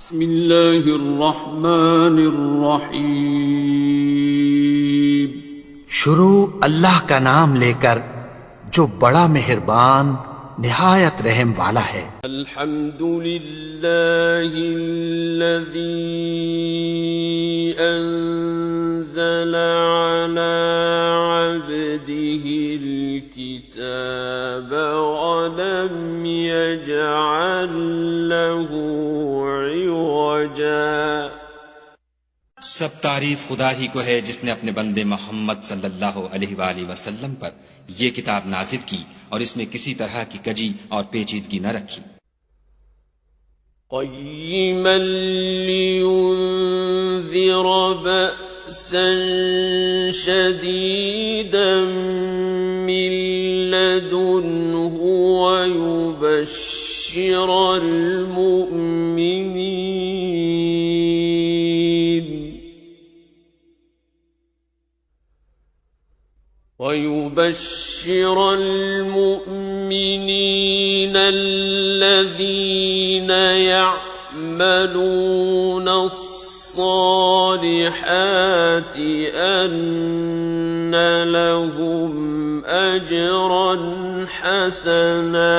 बिस्मिल्लाहिर्रहमानिर्रहीम। शुरू अल्लाह का नाम लेकर जो बड़ा मेहरबान निहायत रहम वाला है। अल्हम्दुलिल्लाहिल्लज़ी अंज़ला अला अब्दिहिल किताब वलम यजअल लहू इवजा। सब तारीफ खुदा ही को है जिसने अपने बंदे मोहम्मद सल्लल्लाहु अलैहि वसल्लम पर यह किताब नाजिल की और इसमें किसी तरह की कजी और पेचीदगी न रखी। क़य्यिमन लियुन्ज़िर बअसन शदीदन मिन लदुन्हु वयुबश्शिरल मुमिनीन الذين يعملون الصالحات أن لهم أجرا حسنا।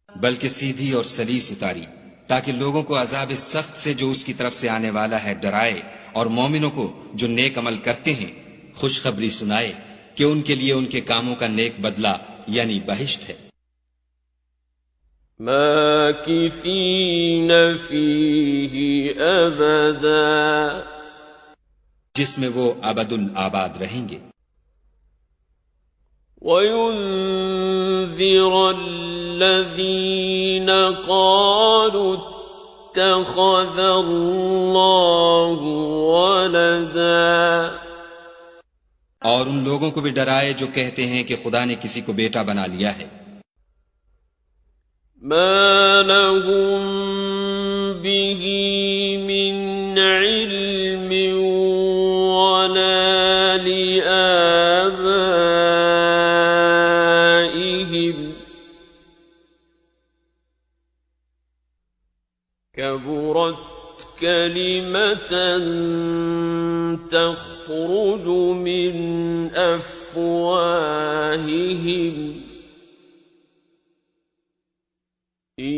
बल्कि सीधी और सलीस उतारी ताकि लोगों को अजाब सख्त से जो उसकी तरफ से आने वाला है डराए, और मोमिनों को जो नेक अमल करते हैं खुशखबरी सुनाए कि उनके लिए उनके कामों का नेक बदला यानी बहिश्त है। माकिसीन फीही अबदा, जिसमें वो अबदुल आबाद रहेंगे। वयुन्ज़िर अल्लज़ीन क़ालू इत्तख़ज़ अल्लाहु वलदा, और उन लोगों को भी डराए जो कहते हैं कि खुदा ने किसी को बेटा बना लिया है। मा लहुम बिही मिन इल्मिन वला लिआबाइहिम कबुरत कलिमतन तख़रुज मिन अफ़वाहिहिम इन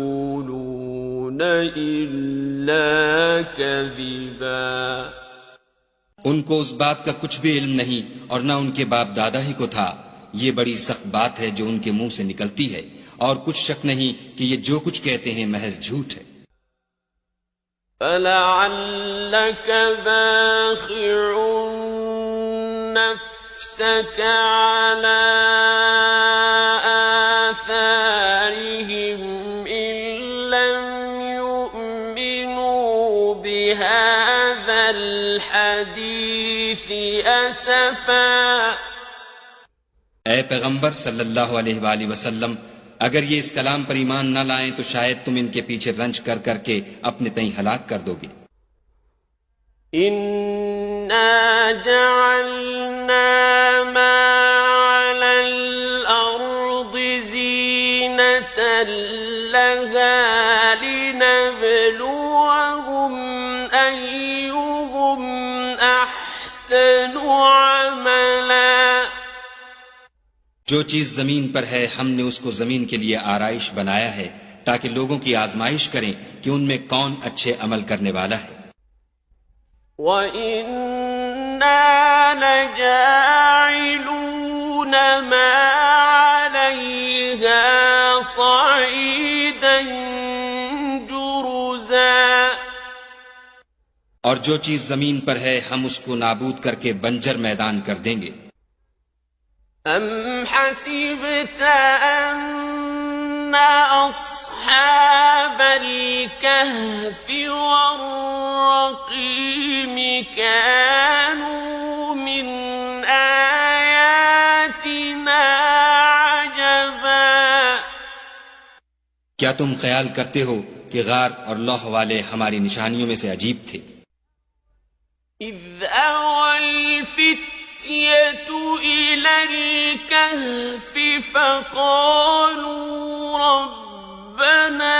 यक़ूलून इल्ला कज़िबा। उनको उस बात का कुछ भी इल्म नहीं और न उनके बाप दादा ही को था। ये बड़ी सख्त बात है जो उनके मुंह से निकलती है, और कुछ शक नहीं कि ये जो कुछ कहते हैं महज झूठ है। फलअल्लक बाखिउन नफ्सक अला आसारिहिम इन लम युमिनू बिहाज़ल हदीस असफा। ऐ पैगंबर सल्लल्लाहु अलैहि वसल्लम, अगर ये इस कलाम पर ईमान न लाएं तो शायद तुम इनके पीछे रंज कर करके अपने तई हलाक कर दोगे। इन्ना जअलना मा अलल अर्दि ज़ीनतन लहा लिनब्लुवहुम अय्युहुम अहसनु अमला। जो चीज जमीन पर है हमने उसको जमीन के लिए आराइश बनाया है ताकि लोगों की आजमाइश करें कि उनमें कौन अच्छे अमल करने वाला है। वइन्ना लजाइलून मा अलैहा सईदन जुरुज़ा। और जो चीज जमीन पर है हम उसको नाबूद करके बंजर मैदान कर देंगे। अम हसिबत अन्ना अस्हाबल कहफ़ि वर्रक़ीम कानू मिन आयातिना अजबा। क्या तुम ख्याल करते हो कि गार और लौह वाले हमारी निशानियों में से अजीब थे? इज़ अवल फित्यतु इलल कहफ़ि फ़क़ालू रब्बना ربنا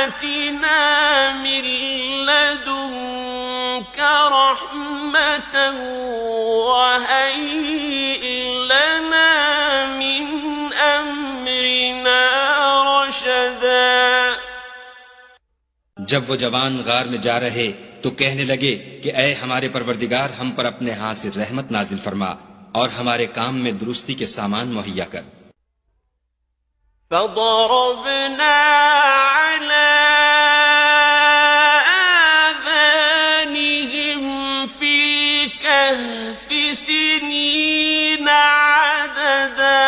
آتنا من لدنك رحمة وهيئ لنا من أمرنا رشدا। जब वो जवान गार में जा रहे तो कहने लगे कि ऐ हमारे परवरदिगार, हम पर अपने हाथ से रहमत नाजिल फरमा और हमारे काम में दुरुस्ती के सामान मुहैया कर। فضربنا على آذانهم في الكهف سنين عددا।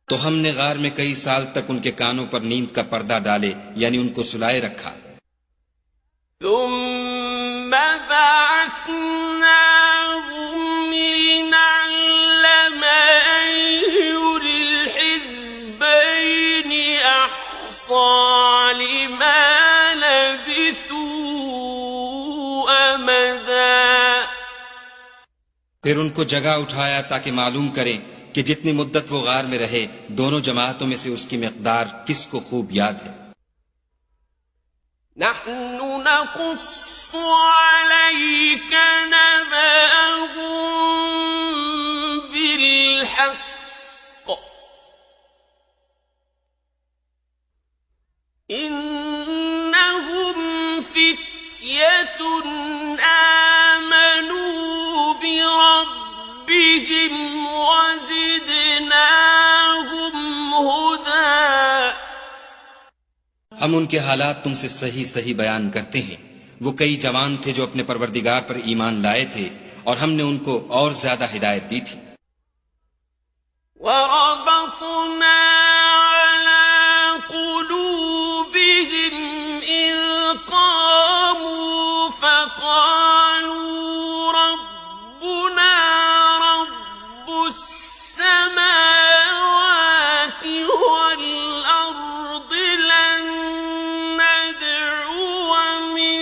तो हमने गार में कई साल तक उनके कानों पर नींद का पर्दा डाले, यानी उनको सुलाए रखा। ثم بعثناهم لنعلم أي الحزبين أحصى لما لبثوا أمدا। फिर उनको जगह उठाया ताकि मालूम करें कि जितनी मुद्दत वो गार में रहे, दोनों जमातों में से उसकी मिकदार किसको खूब याद है। نحن نقص عليك نبأهم بالحق إنهم فتية آمنوا بربهم وزدناهم هدى। हम उनके हालात तुमसे सही सही बयान करते हैं। वो कई जवान थे जो अपने परवरदिगार पर ईमान लाए थे और हमने उनको और ज्यादा हिदायत दी थी। وربطنا على قلوبهم إذ قاموا فقالوا ربنا رب السماوات والأرض لن ندعو من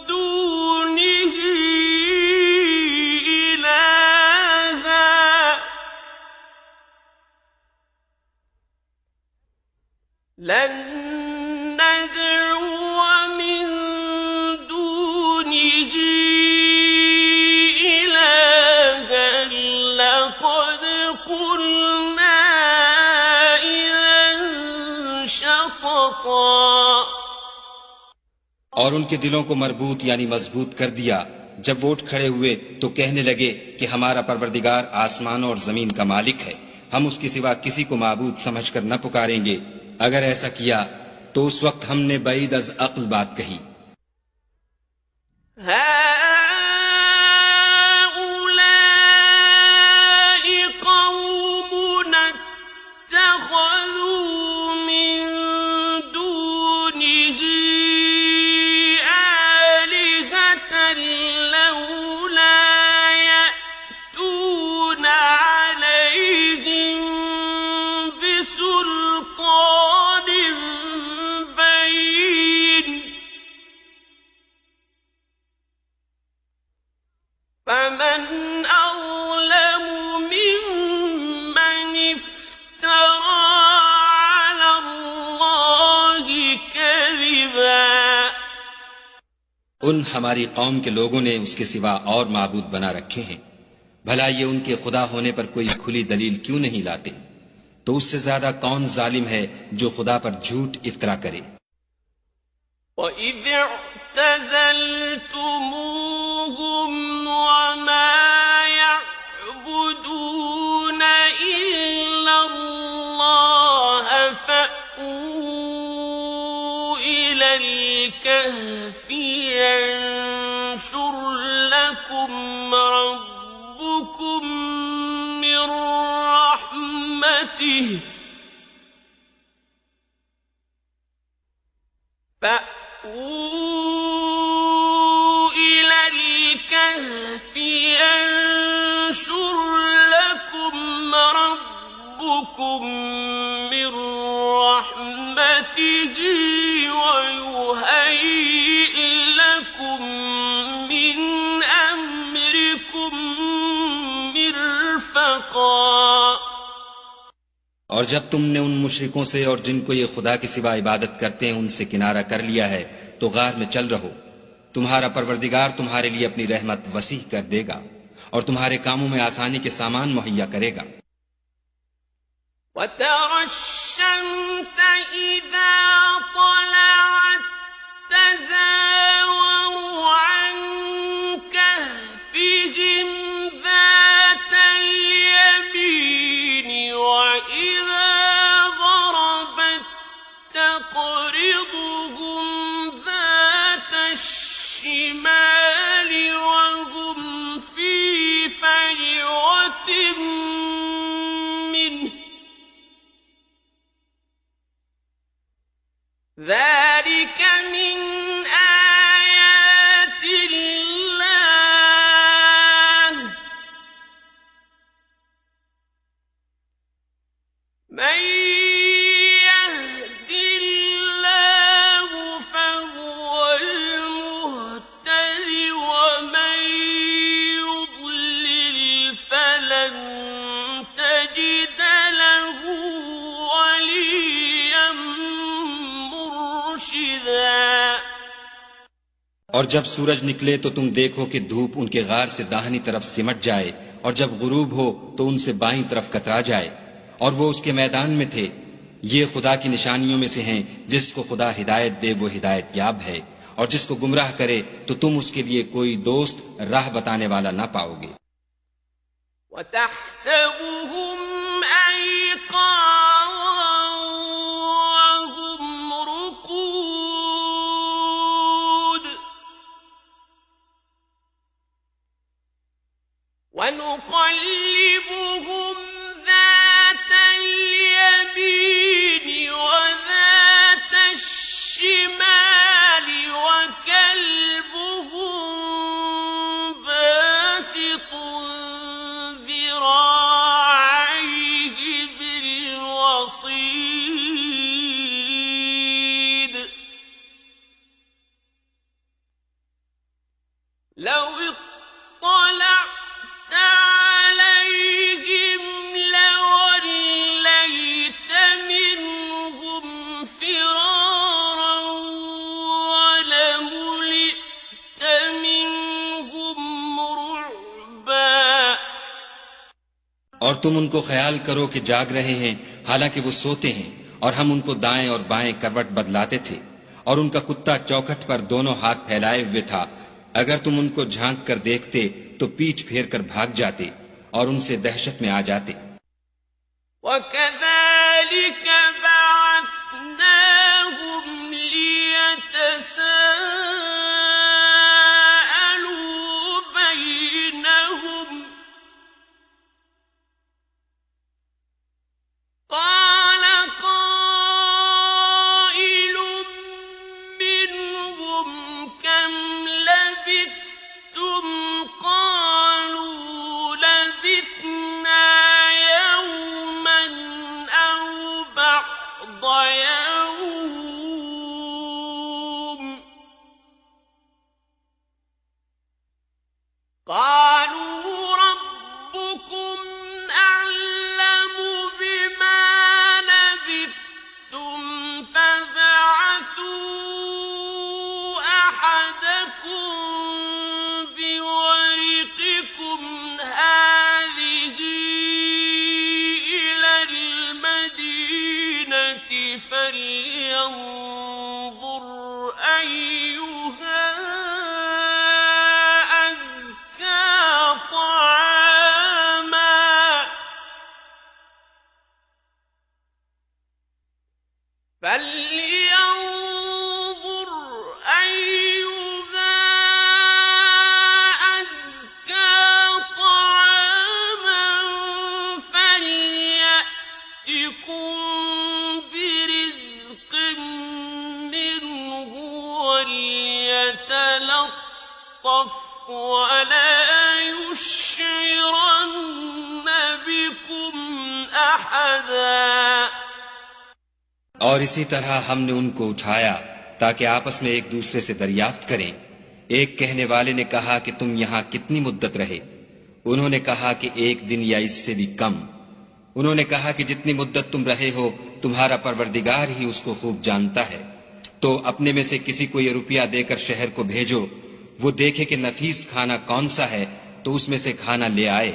دونه إلها لن ندعو من دونه إلها لقد قلنا إذا شططا। और उनके दिलों को मरबूत यानी मजबूत कर दिया। जब वो उठ खड़े हुए तो कहने लगे कि हमारा परवरदिगार आसमान और जमीन का मालिक है, हम उसके सिवा किसी को माबूद समझकर न पुकारेंगे। अगर ऐसा किया तो उस वक्त हमने बईद अज अक्ल बात कही। هؤلاء قومنا اتخذوا من دونه آلهة لولا يأتون عليهم بسلطان بين فمن أظلم ممن افترى على الله كذبا। उन हमारी कौम के लोगों ने उसके सिवा और माबूद बना रखे हैं। भला ये उनके खुदा होने पर कोई खुली दलील क्यों नहीं लाते? तो उससे ज्यादा कौन जालिम है जो खुदा पर झूठ इफ्तरा करे। وإذ اعتزلتموهم وما يعبدون إلا الله فأووا إلى الكهف ينشر لكم ربكم من رحمته فأووا إلى الكهف ينشر لكم ربكم من رحمته ويهيئ لكم من أمركم مرفقا। और जब तुमने उन मुशरिकों से और जिनको ये खुदा के सिवा इबादत करते हैं उनसे किनारा कर लिया है तो गार में चल रहो। तुम्हारा परवरदिगार तुम्हारे लिए अपनी रहमत वसीह कर देगा और तुम्हारे कामों में आसानी के सामान मुहैया करेगा। وترى الشمس إذا طلعت تزاور عن كهفهم ذات اليمين وإذا غربت تقرضهم ذات الشمال وهم في فجوة منه ذلك من آيات الله من يهد الله فهو المهتد ومن يضلل فلن تجد له وليا مرشدا। और जब सूरज निकले तो तुम देखो कि धूप उनके गार से दाहिनी तरफ सिमट जाए और जब गुरूब हो तो उनसे बाईं तरफ कतरा जाए और वो उसके मैदान में थे। ये खुदा की निशानियों में से हैं। जिसको खुदा हिदायत दे वो हिदायत याब है और जिसको गुमराह करे तो तुम उसके लिए कोई दोस्त राह बताने वाला ना पाओगे। وتحسبهم أيقاظا وهم رقود ونقلبهم ذات اليمين وذات الشمال وكلبهم باسط ذراعيه بالوصيد لو اطلعت عليهم لوليت منهم فرارا ولملئت منهم رعبا। और तुम उनको ख्याल करो कि जाग रहे हैं हालांकि वो सोते हैं और हम उनको दाएं और बाएं करवट बदलाते थे और उनका कुत्ता चौखट पर दोनों हाथ फैलाए हुए था। अगर तुम उनको झांक कर देखते तो पीठ फेर कर भाग जाते और उनसे दहशत में आ जाते। وكذلك بعثناهم ليتساءلوا بينهم قال قائل منهم كم لبثتم قالوا لبثنا يوما أو بعض يوم قالوا ربكم أعلم بما لبثتم فابعثوا أحدكم بورقكم هذه إلى المدينة فلينظر أيها أزكى طعاما فلينظر أيها أزكى طعاما فليأتكم برزق منه وليتلطف ولا يشعرن بكم أحدا। और इसी तरह हमने उनको उठाया ताकि आपस में एक दूसरे से दरियाफ्त करें। एक कहने वाले ने कहा कि तुम यहाँ कितनी मुद्दत रहे। उन्होंने कहा कि एक दिन या इससे भी कम। उन्होंने कहा कि जितनी मुद्दत तुम रहे हो तुम्हारा परवरदिगार ही उसको खूब जानता है। तो अपने में से किसी को ये रुपया देकर शहर को भेजो, वो देखे कि नफीस खाना कौन सा है तो उसमें से खाना ले आए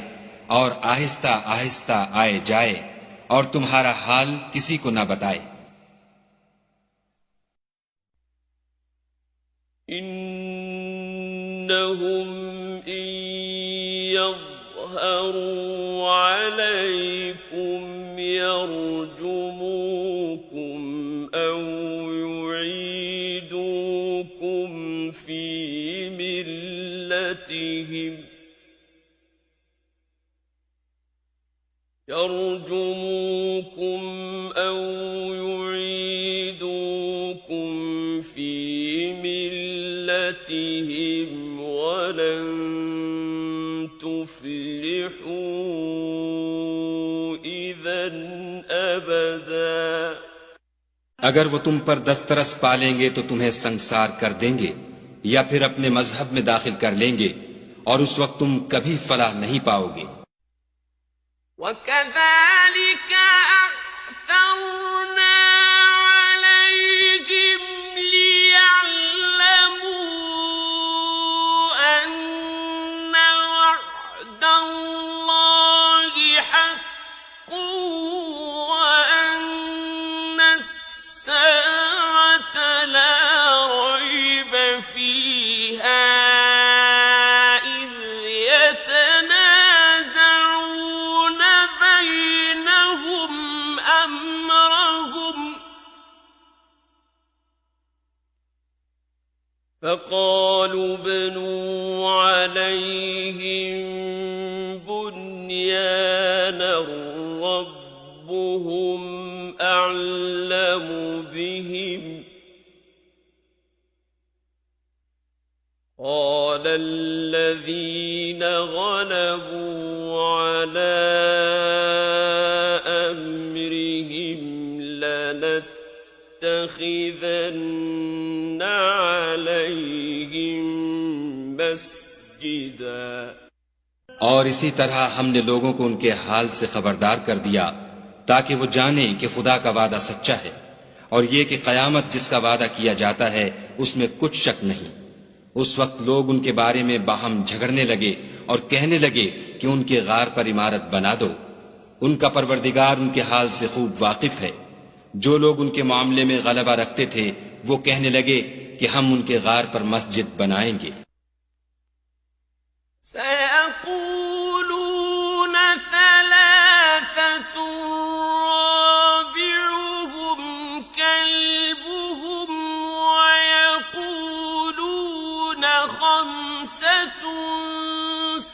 और आहिस्ता आहिस्ता आए जाए और तुम्हारा हाल किसी को ना बताए। इन्नहुम इन यज़हरू अलैकुम यरजुमुकुम औ युईदुकुम फी मिल्लतिहिम يرجموكم أو يعيدوكم في ملتهم ولن تفلحوا إذا أبدا। अगर वो तुम पर दस्तरस पालेंगे तो तुम्हें संसार कर देंगे या फिर अपने मजहब में दाखिल कर लेंगे और उस वक्त तुम कभी फलाह नहीं पाओगे। وكذلك أعثرنا عليهم ليعلموا أن وعد الله حق وأن الساعة لا ريب فيها إذ يتنازعون بينهم أمرهم فقالوا ابنوا عليهم بنيانا ربهم أعلم بهم قال الذين غلبوا على أمرهم لنتخذن عليهم مسجدا। और इसी तरह हमने लोगों को उनके हाल से खबरदार कर दिया ताकि वो जाने कि खुदा का वादा सच्चा है और ये कि कयामत जिसका वादा किया जाता है उसमें कुछ शक नहीं। उस वक्त लोग उनके बारे में बाहम झगड़ने लगे और कहने लगे कि उनके गार पर इमारत बना दो। उनका परवरदिगार उनके हाल से खूब वाकिफ है। जो लोग उनके मामले में गलबा रखते थे वो कहने लगे कि हम उनके गार पर मस्जिद बनाएंगे। سيقولون ثلاثة رابعهم كلبهم ويقولون خمسة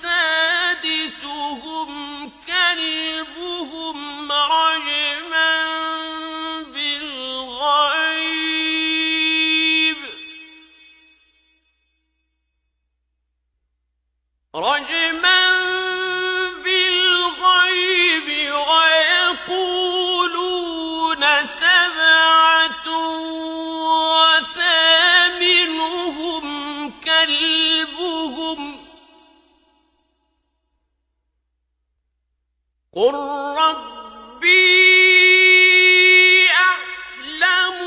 سادسهم كلبهم رجما بالغيب ويقولون سبعة وثامنهم كلبهم قل ربي أعلم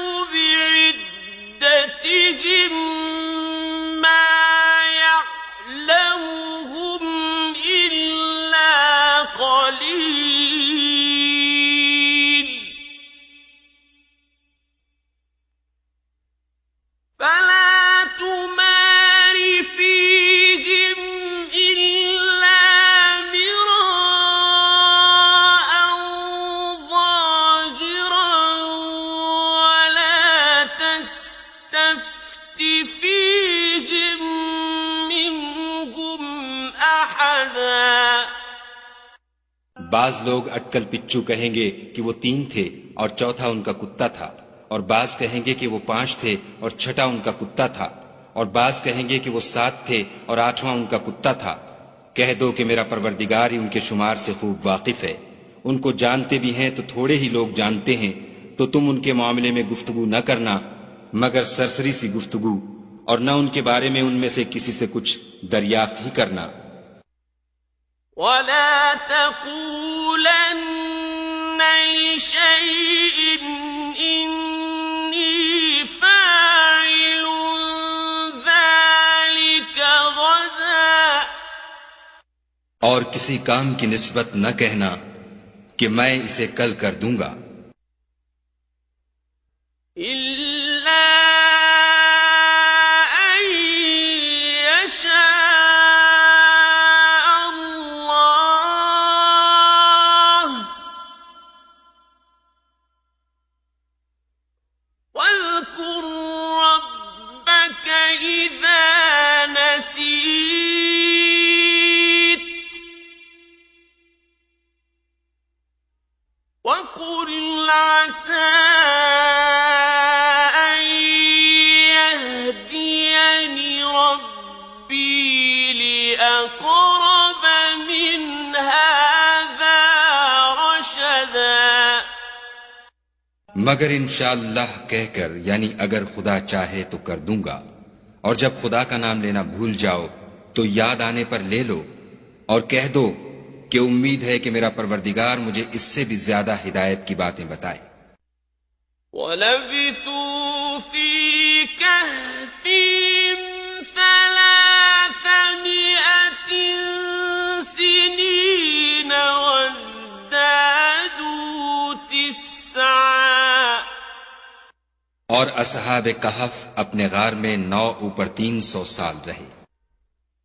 بعدتهم ما يعلمهم إلا قليل فلا تمار فيهم إلا مراء ظاهرا ولا تستفت فيهم منهم أحدا। बाज लोग अटकल पिच्चू कहेंगे कि वो 3 थे और चौथा उनका कुत्ता था, और बाज कहेंगे कि वो 5 थे और छठा उनका कुत्ता था, और बाज कहेंगे कि वो 7 थे और 8वां उनका कुत्ता था। कह दो कि मेरा परवरदिगार ही उनके शुमार से खूब वाकिफ है। उनको जानते भी हैं तो थोड़े ही लोग जानते हैं, तो तुम उनके मामले में गुफ्तगू न करना मगर सरसरी सी गुफ्तगू, और न उनके बारे में उनमें से किसी से कुछ दरियाफ्त ही करना। ولا تقولن لشيء إني فاعل ذلك غدا और किसी काम की निस्बत न कहना कि मैं इसे कल कर दूंगा, إلا أن يشاء الله واذكر ربك إذا نسيت وقل عسى أن يهديني ربي لأقرب من هذا رشدا मगर इंशाअल्लाह कहकर, यानी अगर खुदा चाहे तो कर दूंगा। और जब खुदा का नाम लेना भूल जाओ तो याद आने पर ले लो और कह दो कि उम्मीद है कि मेरा परवरदिगार मुझे इससे भी ज्यादा हिदायत की बातें बताए। ولبثوا في كهفهم 300 سنين وازدادوا 9 और असहाब कहफ अपने गार में 9 ऊपर 300 साल रहे।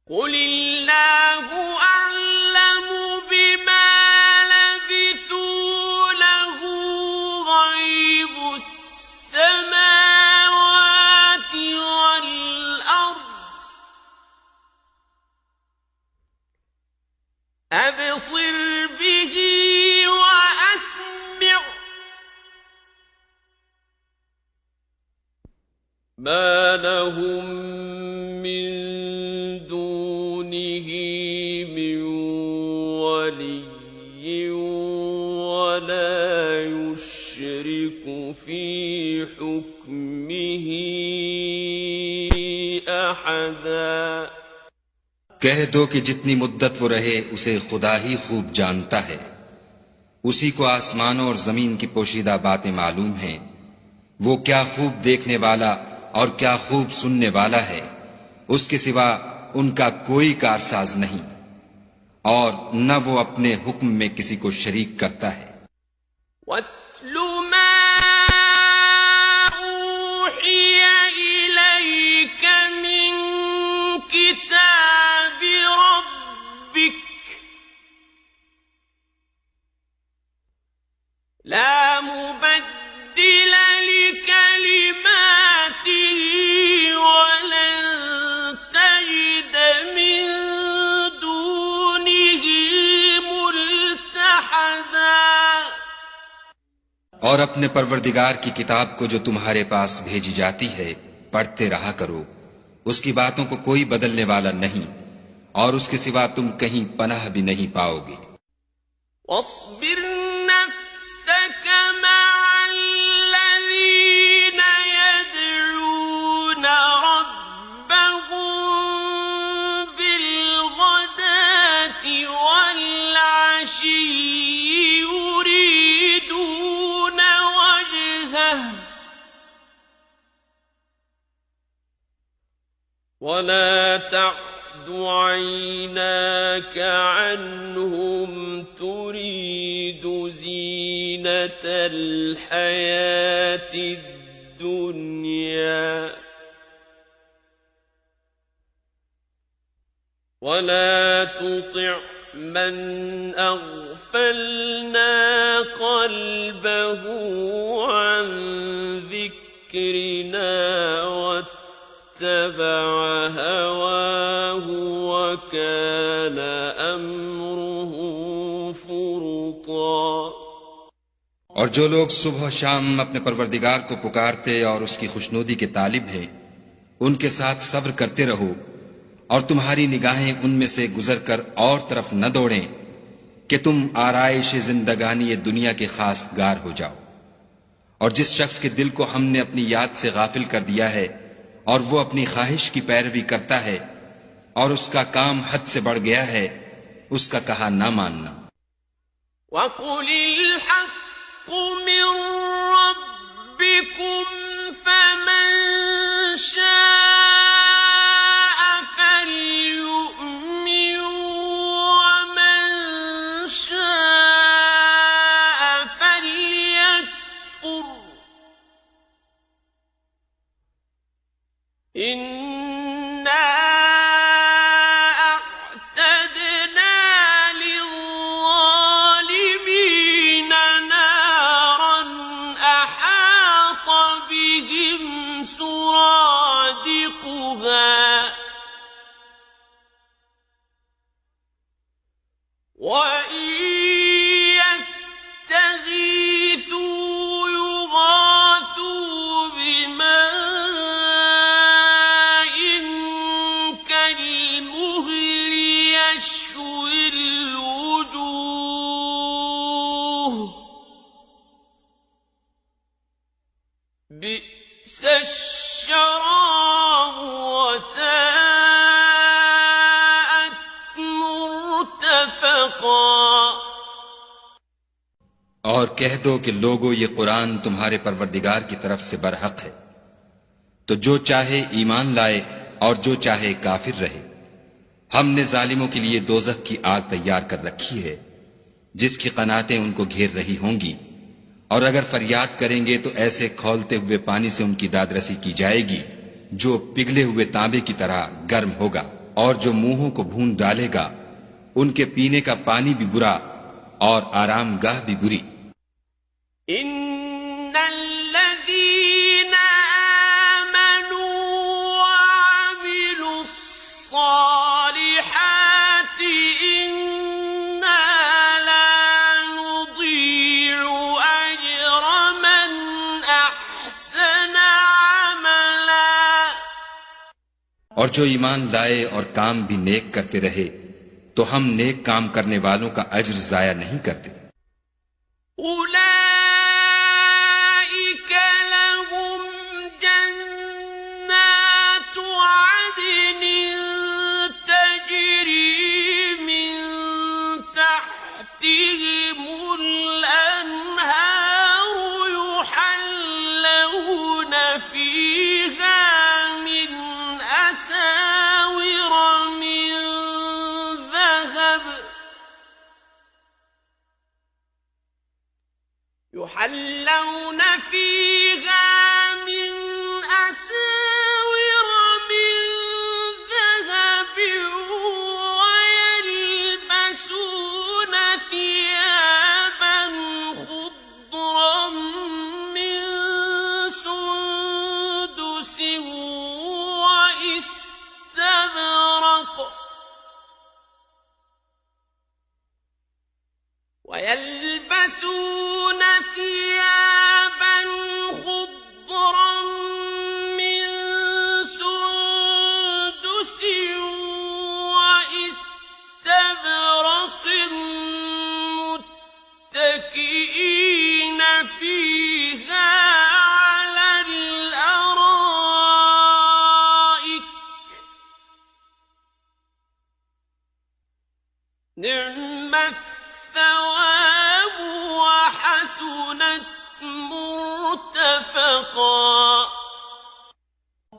قل الله أعلم بما لبثوا له غيب السماوات والأرض أبصر به وأسمع ما لهم من دونه من ولي ولا يشرك في حكمه أحدا कह दो कि जितनी मुद्दत वो रहे उसे खुदा ही खूब जानता है। उसी को आसमानों और जमीन की पोशीदा बातें मालूम हैं। वो क्या खूब देखने वाला और क्या खूब सुनने वाला है। उसके सिवा उनका कोई कारसाज नहीं और न वो अपने हुक्म में किसी को शरीक करता है। وَاتْلُ مَا أُوحِيَ إِلَيْكَ مِنْ كِتَابِ رَبِّكَ لَا مُبَدِّلَ لِكَلِمَاتِهِ وَلَنْ تَجِدَ مِنْ دُونِهِ مُلْتَحَدًا और अपने परवरदिगार की किताब को जो तुम्हारे पास भेजी जाती है पढ़ते रहा करो। उसकी बातों को कोई बदलने वाला नहीं और उसके सिवा तुम कहीं पनाह भी नहीं पाओगे। واصبر نفسك مع الذين يدعون ربهم بالغداة والعشي يريدون وجهه ولا تعد عيناك عنهم تريد زينة الحياة الدنيا ولا تطع من أغفلنا قلبه عن ذكرنا واتبع هواه وكان أمره فرطا और जो लोग सुबह शाम अपने परवरदिगार को पुकारते और उसकी खुशनुदी के तालिब हैं, उनके साथ सब्र करते रहो और तुम्हारी निगाहें उनमें से गुजर कर और तरफ न दौड़ें कि तुम आराइश जिंदगानी दुनिया के खासगार हो जाओ। और जिस शख्स के दिल को हमने अपनी याद से गाफिल कर दिया है और वो अपनी ख्वाहिश की पैरवी करता है और उसका काम हद से बढ़ गया है, उसका कहा ना मानना। وَقُلِ الْحَقُّ إنا أعتدنا للظالمين نارا أحاط بهم سرادقها وإن يستغيثوا يغاثوا بماء كالمهل يشوي الوجوه بئس الشراب وساءت مرتفقا और कह दो कि लोगो ये कुरान तुम्हारे परवरदिगार की तरफ से बरहक है, तो जो चाहे ईमान लाए और जो चाहे काफिर रहे। हमने जालिमों के लिए दोजख की आग तैयार कर रखी है जिसकी कनातें उनको घेर रही होंगी, और अगर फरियाद करेंगे तो ऐसे खौलते हुए पानी से उनकी दादरसी की जाएगी जो पिघले हुए तांबे की तरह गर्म होगा, और जो मुंहों को भून डालेगा उनके पीने का पानी भी बुरा और आरामगाह भी बुरी। इन्नल्लज़ीना आमनू वअमिलुस्सालिहाति इन्ना ला नुदीउ अज्र मन अहसना अमला। और जो ईमान लाए और काम भी नेक करते रहे तो हम नेक काम करने वालों का अज्र जाया नहीं करते। उलाइक लहुम जन्नातु अदनिन तजरी मिन तहतिहिमुल अन्हार युहल्लौन फीहा मिन असाविर मिन يحلون فيها من أساور من ذهب ويلبسون ثيابا خضرا من سندس واستبرق ويلبسون ثيابا خضرا من سندس واستبرق متكئين فيها على الأرائك نعم الثواب وحسنت مرتفقا।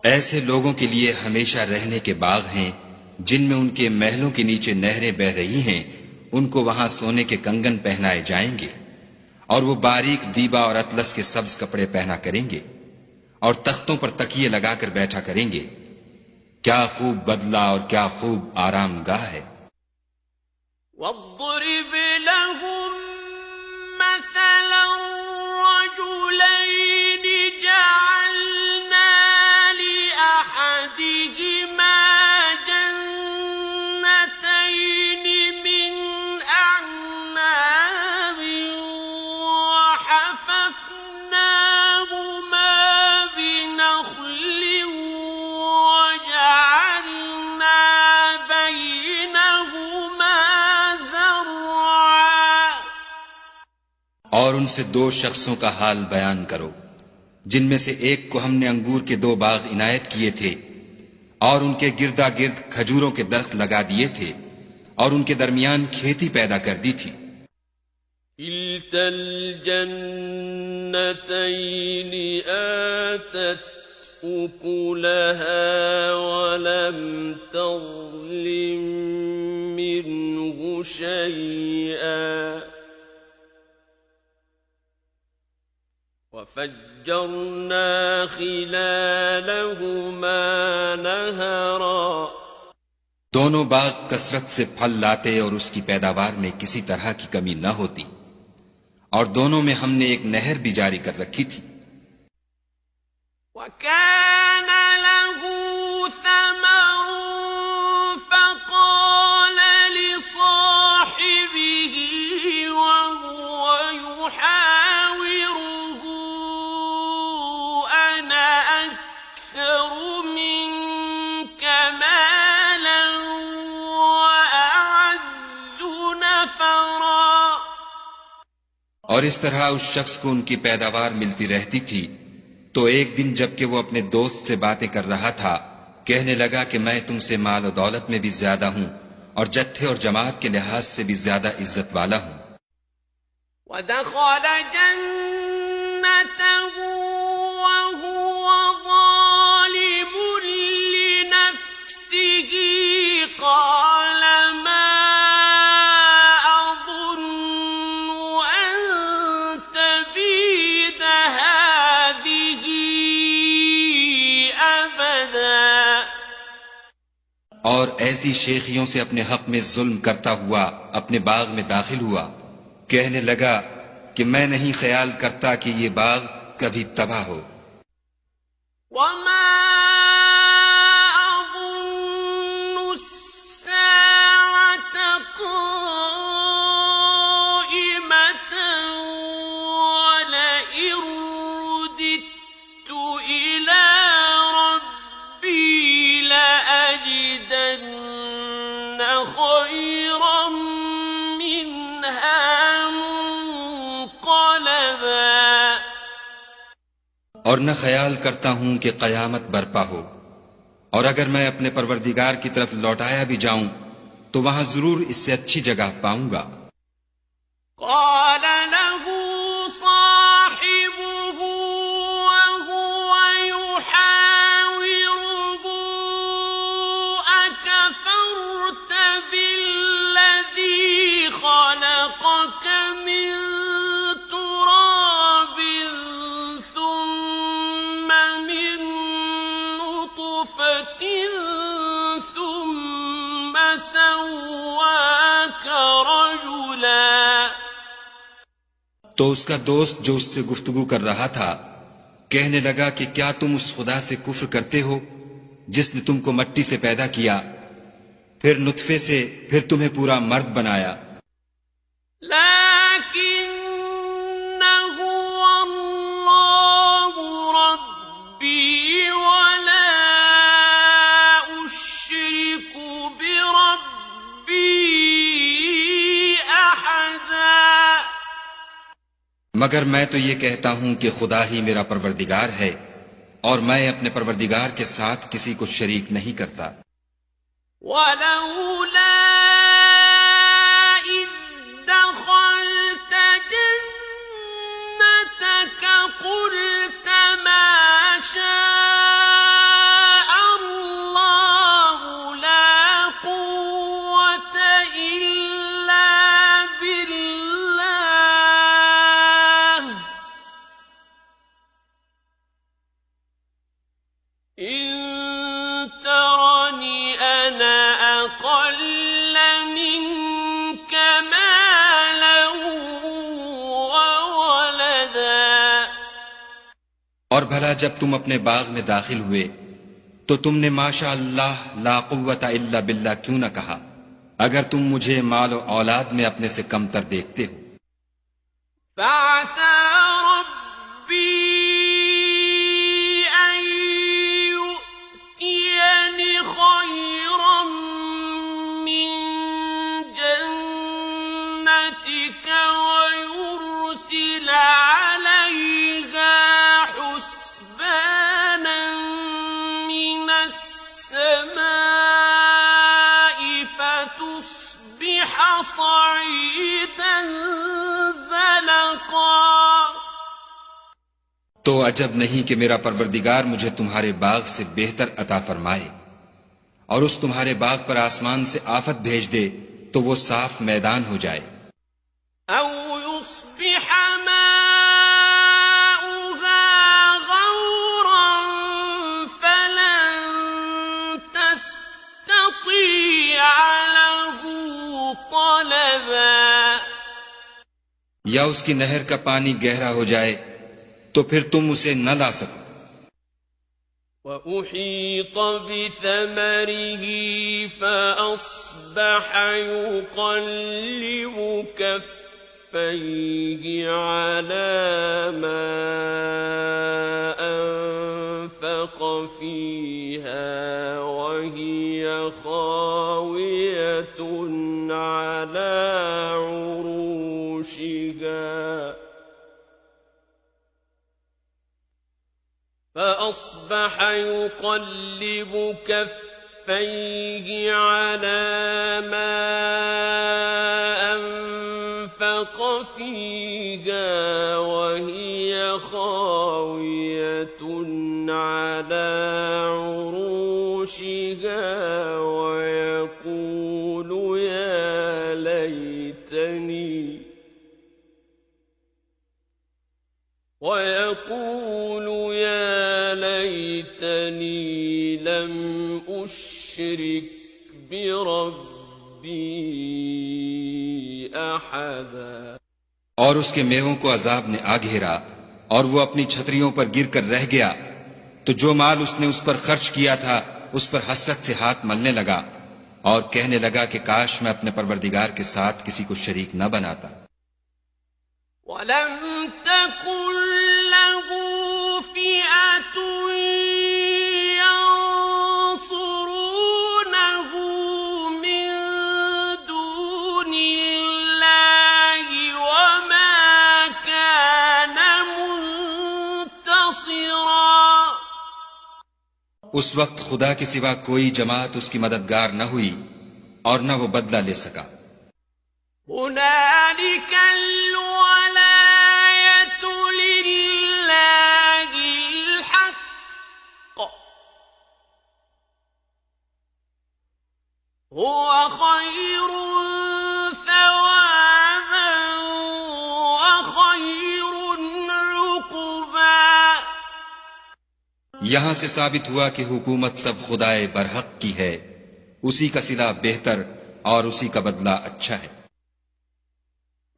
ऐसे लोगों के लिए हमेशा रहने के बाग हैं जिनमें उनके महलों के नीचे नहरें बह रही हैं। उनको वहां सोने के कंगन पहनाए जाएंगे और वो बारीक दीबा और अतलस के सब्ज कपड़े पहना करेंगे और तख्तों पर तकिए लगाकर बैठा करेंगे। क्या खूब बदला और क्या खूब आरामगाह है। واضرب لهم مثلا رجلين جعلنا لأحدهما جنتين من أعناب وحففناهما بنخل وجعلنا بينهما और उनसे दो शख्सों का हाल बयान करो जिनमें से एक को हमने अंगूर के दो बाग इनायत किए थे और उनके गिरदा गिर्द खजूरों के दरख्त लगा दिए थे और उनके दरमियान खेती पैदा कर दी थी। किल्तल जन्नतैन आतत उकुलहा वलम तज़लिम मिन्हु शैआ وفجرنا خلالهما نهرا दोनों बाग कसरत से फल लाते और उसकी पैदावार में किसी तरह की कमी न होती, और दोनों में हमने एक नहर भी जारी कर रखी थी। وكان له ثمر فقال لصاحبه وهو يحاوره أنا أكثر منك مالا وأعز نفرا। और इस तरह उस शख्स को उनकी पैदावार मिलती रहती थी। तो एक दिन जबकि वो अपने दोस्त से बातें कर रहा था, कहने लगा कि मैं तुमसे माल और दौलत में भी ज्यादा हूं और जत्थे और जमात के लिहाज से भी ज्यादा इज्जत वाला हूं। ودخل جنته وهو ظالم لنفسه قال ما أظن أن تبيد هذه أبدا। और ऐसी शेखियों से अपने हक में जुल्म करता हुआ अपने बाग में दाखिल हुआ, कहने लगा कि मैं नहीं ख्याल करता कि ये बाग कभी तबाह हो। وما أظن الساعة قائمة ولئن رددت إلى ربي لأجدن خيرا منها منقلبا। और न ख्याल करता हूं कि कयामत बरपा हो, और अगर मैं अपने परवरदिगार की तरफ लौटाया भी जाऊं तो वहां जरूर इससे अच्छी जगह पाऊंगा। قال له صاحبه وهو يحاوره أكفرت بالذي خلقك من تراب ثم من نطفة ثم سواك رجلا। तो उसका दोस्त जो उससे गुफ्तगू कर रहा था कहने लगा कि क्या तुम उस खुदा से कुफ्र करते हो जिसने तुमको मट्टी से पैदा किया, फिर नुतफे से, फिर तुम्हें पूरा मर्द बनाया। لكنه الله ربي ولا أشرك بربي أحدا। मगर मैं तो ये कहता हूं कि खुदा ही मेरा परवरदिगार है और मैं अपने परवरदिगार के साथ किसी को शरीक नहीं करता। ولولا إذ دخلت جنتك قلت ما شاء الله لا قوة إلا بالله إن ترني أنا أقل منك مالا وولدا। और भला जब तुम अपने बाग में दाखिल हुए तो तुमने माशा अल्लाह ला कुव्वता इल्ला बिल्लाह क्यों न कहा, अगर तुम मुझे माल और औलाद में अपने से कमतर देखते हो। فعسى ربي أن يؤتيني خيرا من جنتك ويرسل عليها حسبانا من السماء فتصبح صعيدا زلقا। तो अजब नहीं कि मेरा परवरदिगार मुझे तुम्हारे बाग से बेहतर अता फरमाए और उस तुम्हारे बाग पर आसमान से आफत भेज दे तो वो साफ मैदान हो जाए। أو يصبح ماؤه या उसकी नहर का पानी गहरा हो जाए तो फिर तुम उसे न ला सको। وأحيط بثمره فأصبح يقلب كفيه على ما أنفق فيها وهي خاوية على عروشها فأصبح يقلب كفيه على ما أنفق فيها وهي خاوية على عروشها ويقول يا ليتني لم أشرك بربي أحدا। और उसके मेवों को अजाब ने आ घेरा और वो अपनी छतरियों पर गिरकर रह गया, तो जो माल उसने उस पर खर्च किया था उस पर हसरत से हाथ मलने लगा और कहने लगा कि काश मैं अपने परवरदिगार के साथ किसी को शरीक न बनाता। वलम तकुन लहू फिअतुन यंसुरूनहु मिन दूनिल्लाहि वमा कान मुंतसिरा। उस वक्त खुदा के सिवा कोई जमात उसकी मददगार न हुई और न वो बदला ले सका। हुनालिक अल-वलायतु लिल्लाहिल हक़्क़ हुव खैरुन सवाबन व खैरुन उक़बा। यहां से साबित हुआ कि हुकूमत सब खुदाए बरहक की है, उसी का सिला बेहतर और उसी का बदला अच्छा है।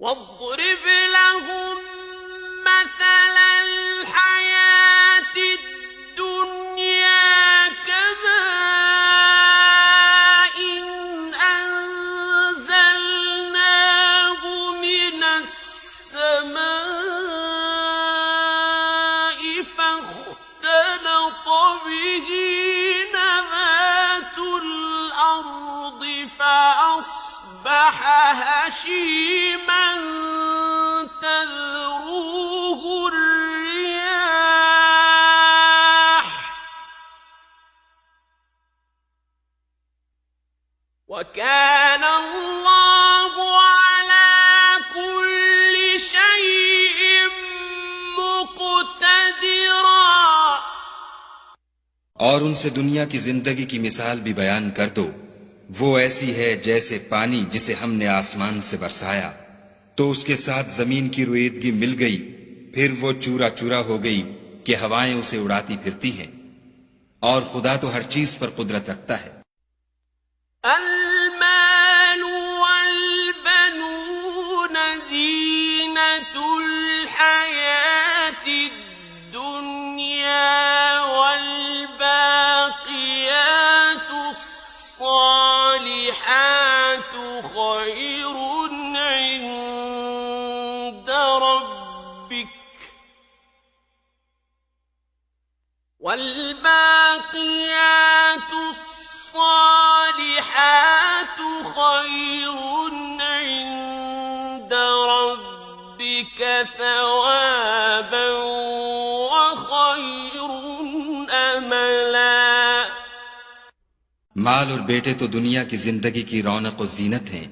واضرب لهم مثل الحياة الدنيا كماء أنزلناه من السماء فاختلط به نبات الأرض فأصبح هشيما تذروه الرياح وكان الله على كل شيء مقتدرا। और उनसे दुनिया की जिंदगी की मिसाल भी बयान कर दो। वो ऐसी है जैसे पानी जिसे हमने आसमान से बरसाया तो उसके साथ जमीन की रुईदगी मिल गई, फिर वो चूरा चूरा हो गई कि हवाएं उसे उड़ाती फिरती हैं। और खुदा तो हर चीज पर कुदरत रखता है। المال والبنون زينة الحياة الدنيا والباقيات الصالحات خير عند ربك والباقيات الصالحات خير عند ربك ثوابا وخير أملا। माल और बेटे तो दुनिया की जिंदगी की रौनक और जीनत हैं,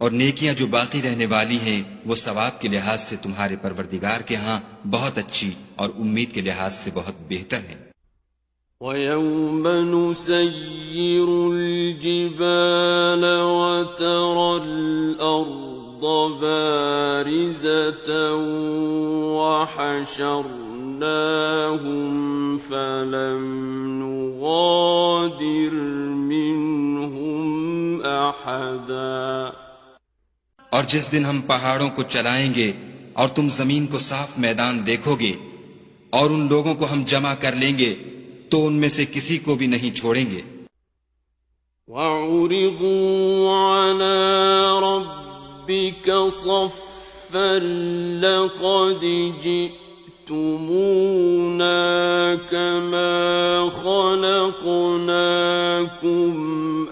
और नेकियां जो बाकी रहने वाली हैं वो सवाब के लिहाज से तुम्हारे परवरदिगार के यहाँ बहुत अच्छी और उम्मीद के लिहाज से बहुत बेहतर हैं। ويوم نسير الجبال وترى الأرض بارزة وحشرناهم فلم نغادر منهم أحدا और जिस दिन हम पहाड़ों को चलाएंगे और तुम जमीन को साफ मैदान देखोगे और उन लोगों को हम जमा कर लेंगे तो उनमें से किसी को भी नहीं छोड़ेंगे। وعرضوا على ربك صفا لقد جئتمونا كما خلقناكم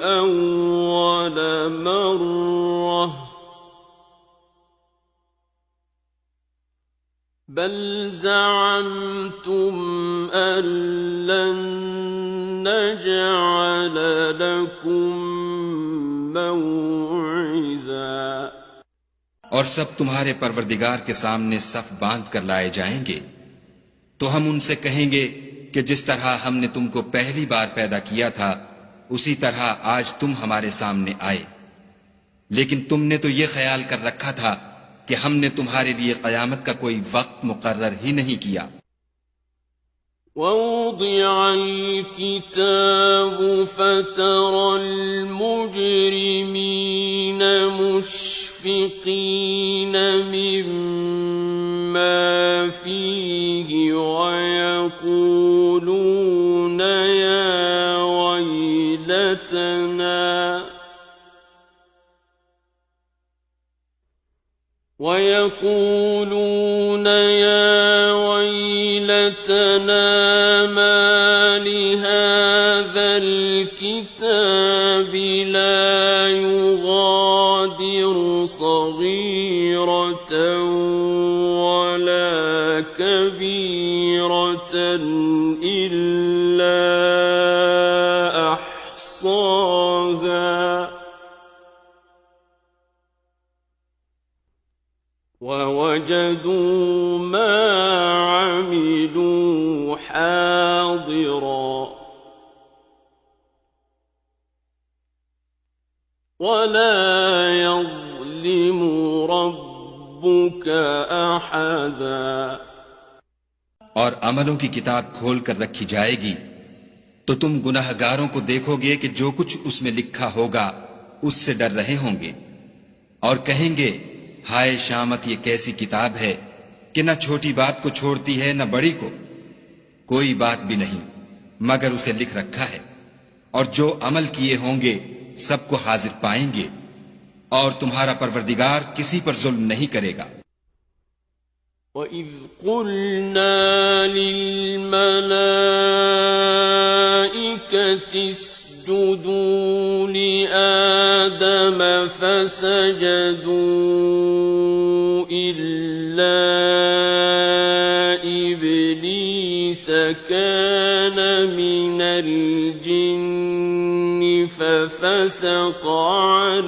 أول مرة بل زعمتم أن لن نجعل لكم موعدا और सब तुम्हारे परवरदिगार के सामने सफ बांध कर लाए जाएंगे तो हम उनसे कहेंगे कि जिस तरह हमने तुमको पहली बार पैदा किया था उसी तरह आज तुम हमारे सामने आए, लेकिन तुमने तो ये ख्याल कर रखा था कि हमने तुम्हारे लिए कयामत का कोई वक्त मुकर्रर ही नहीं किया। ووضع الكتاب فترى المجرمين مشفقين مما فيه ويقولون يا ويلتنا ما لهذا الكتاب لا يغادر صغيرة ولا كبيرة إلا أحصاها ووجدوا ما عملوا حاضرا ولا يظلم ربك أحدا। और अमलों की किताब खोल कर रखी जाएगी तो तुम गुनाहगारों को देखोगे कि जो कुछ उसमें लिखा होगा उससे डर रहे होंगे और कहेंगे हाय शामत, ये कैसी किताब है कि न छोटी बात को छोड़ती है न बड़ी को, कोई बात भी नहीं मगर उसे लिख रखा है और जो अमल किए होंगे सबको हाजिर पाएंगे और तुम्हारा परवरदिगार किसी पर जुल्म नहीं करेगा। وَإِذْ قُلْنَا لِلْمَلَائِكَةِ اسْجُدُوا لِآدَمَ فَسَجَدُوا إِلَّا إِبْلِيسَ كَانَ مِنَ الْجِنِّ فَفَسَقَ عَنْ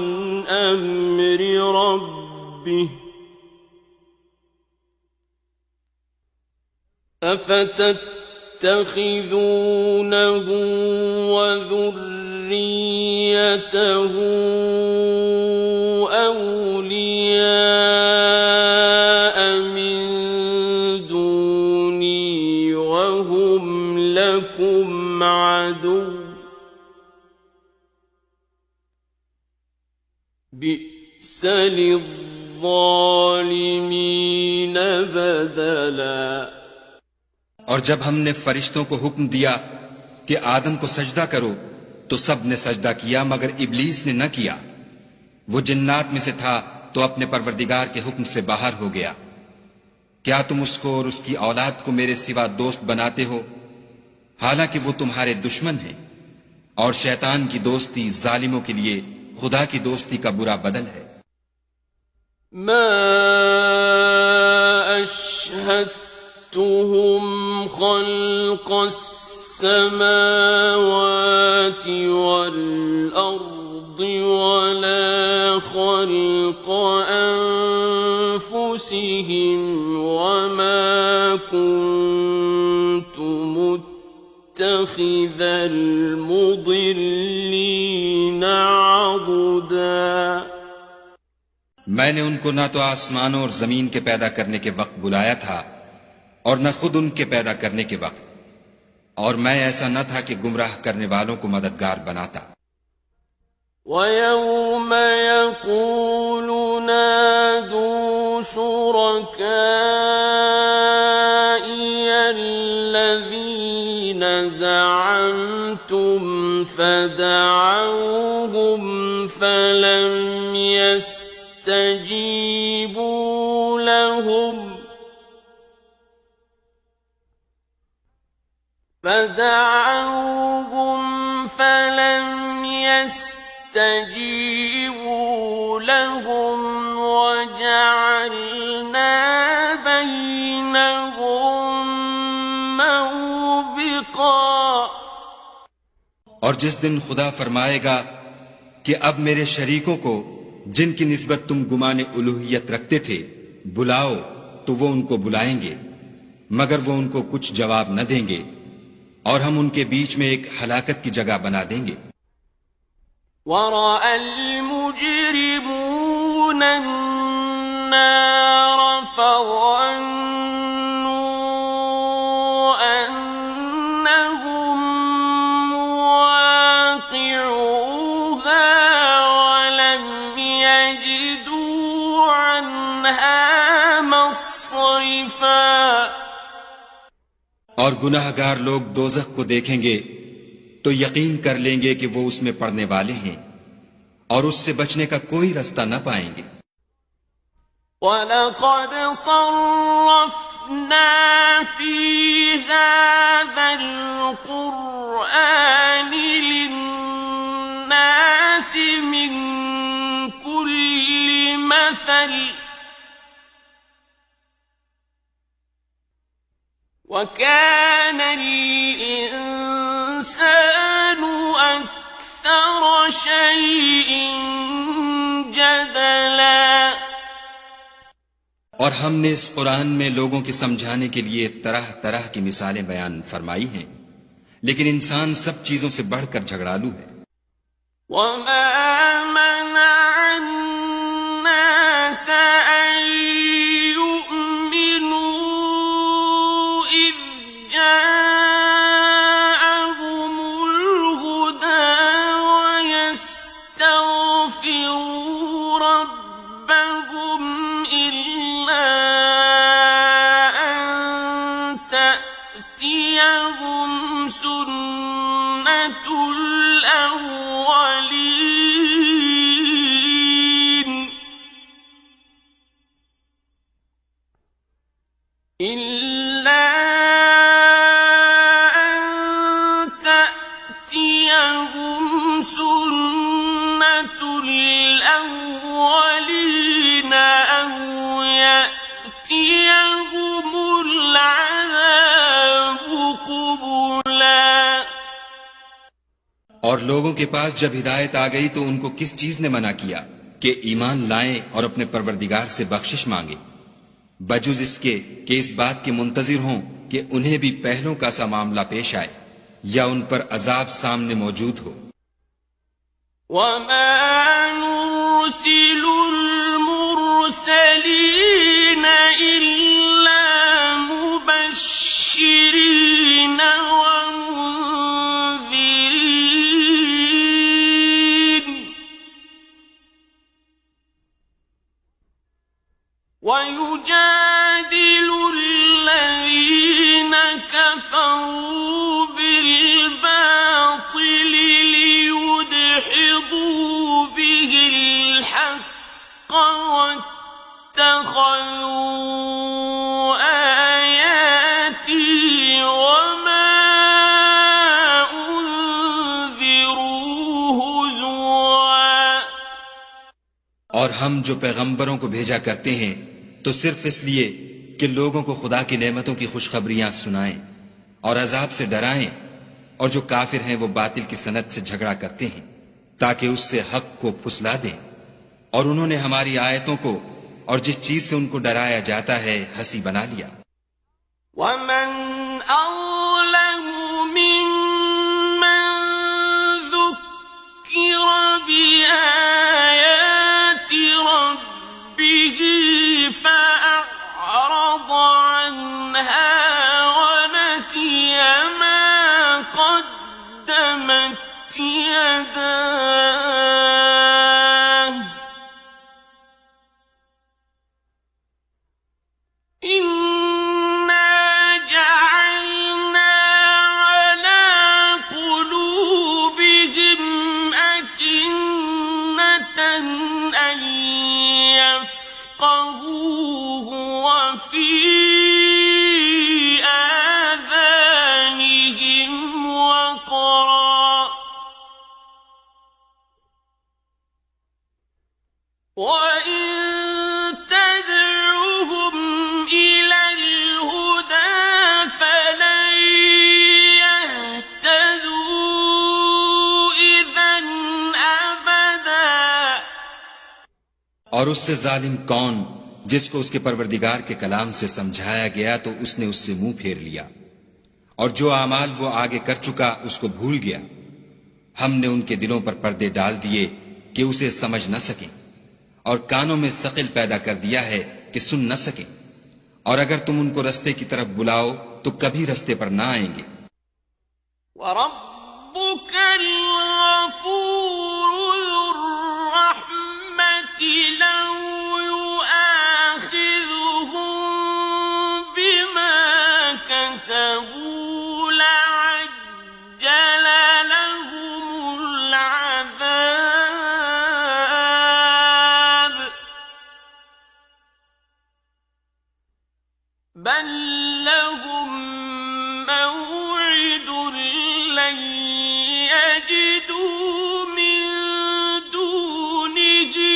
أَمْرِ رَبِّهِ أفتتخذونه وذريته أولياء من دوني وهم لكم عدو بئس للظالمين بدلا। और जब हमने फरिश्तों को हुक्म दिया कि आदम को सजदा करो तो सब ने सजदा किया मगर इब्लीस ने न किया। वो जिन्नात में से था तो अपने परवरदिगार के हुक्म से बाहर हो गया। क्या तुम उसको और उसकी औलाद को मेरे सिवा दोस्त बनाते हो, हालांकि वो तुम्हारे दुश्मन हैं और शैतान की दोस्ती जालिमों के लिए खुदा की दोस्ती का बुरा बदल है। मा अशहदतुहुम खल्क़ السماوات والأرض ولا خلق أنفسهم وما كنت متخذ المضلين عضدا। मैंने उनको न तो आसमानों और जमीन के पैदा करने के वक्त बुलाया था और न खुद उनके पैदा करने के वक्त, और मैं ऐसा न था कि गुमराह करने वालों को मददगार बनाता। وَيَوْمَ يَقُولُ نادوا شركائي الذين زعمتم فدعوهم فلم يستجيبوا لهم وجعلنا بينهم موبقا और जिस दिन खुदा फरमाएगा कि अब मेरे शरीकों को जिनकी निस्बत तुम गुमाने उलूहियत रखते थे बुलाओ, तो वो उनको बुलाएंगे मगर वो उनको कुछ जवाब न देंगे और हम उनके बीच में एक हलाकत की जगह बना देंगे। वरअ المجرمون النار فظنوا أنهم مواقعوها ولم يجدوا عنها مصرفا। और गुनाहगार लोग दोज़ख को देखेंगे तो यकीन कर लेंगे कि वो उसमें पड़ने वाले हैं और उससे बचने का कोई रास्ता न पाएंगे। वलक़द सर्रफ़ना फ़ी हाज़ल क़ुरआनि लिन्नासि मिन कुल्लि मसल वकान الإنسان أكثر شيء جدلا। और हमने इस कुरान में लोगों के समझाने के लिए तरह तरह की मिसालें बयान फरमाई हैं, लेकिन इंसान सब चीजों से बढ़कर झगड़ालू है। वमा मनअ अन्नास अन यु'मिनू इज़ जाअहुमुल हुदा वयस्तग़फिरू रब्बहुम इल्ला अन तअतियहुम सुन्नतुल अव्वलीन इल्ला अन तअतियहुम सुन्नतुल अव्वलीन अव यअतियहुमुल अज़ाबु क़ुबुला। और लोगों के पास जब हिदायत आ गई तो उनको किस चीज ने मना किया कि ईमान लाएं और अपने परवरदिगार से बख्शिश मांगे, बजुज इसके कि इस बात के मुंतजिर हों कि उन्हें भी पहलों का सा मामला पेश आए या उन पर अजाब सामने मौजूद हो। वमा नुरसिलुल मुरसलीन इल्ला मुबश्शिरीन व मुन्ज़िरीन ويجادل الذين كفروا بالباطل ليدحضوا به الحق واتخذوا آياتي وما أنذروا هزوا। और हम जो पैगंबरों को भेजा करते हैं तो सिर्फ इसलिए कि लोगों को खुदा की नेमतों की खुशखबरियां सुनाएं और अजाब से डराएं, और जो काफिर हैं वो बातिल की सनत से झगड़ा करते हैं ताकि उससे हक को फुसला दें। और उन्होंने हमारी आयतों को और जिस चीज से उनको डराया जाता है हंसी बना लिया। वमन अज़लमु मिम्मन ज़ुक्किर बिआयाति रब्बिही فأعرض عنها ونسي ما قدمت يداه और उससे जालिम कौन जिसको उसके परवरदिगार के कलाम से समझाया गया तो उसने उससे मुंह फेर लिया, और जो आमाल वो आगे कर चुका उसको भूल गया। हमने उनके दिलों पर पर्दे डाल दिए कि उसे समझ न सकें, और कानों में सकिल पैदा कर दिया है कि सुन न सकें, और अगर तुम उनको रस्ते की तरफ बुलाओ तो कभी रस्ते पर ना आएंगे। वरब्बुकल गफूरु ज़ुर्रहमति लौ युआखिज़ुहुम बिमा कसबू लअज्जल लहुमुल अज़ाब बल लहुम मौइदुन लन यजिदू मिन दूनिही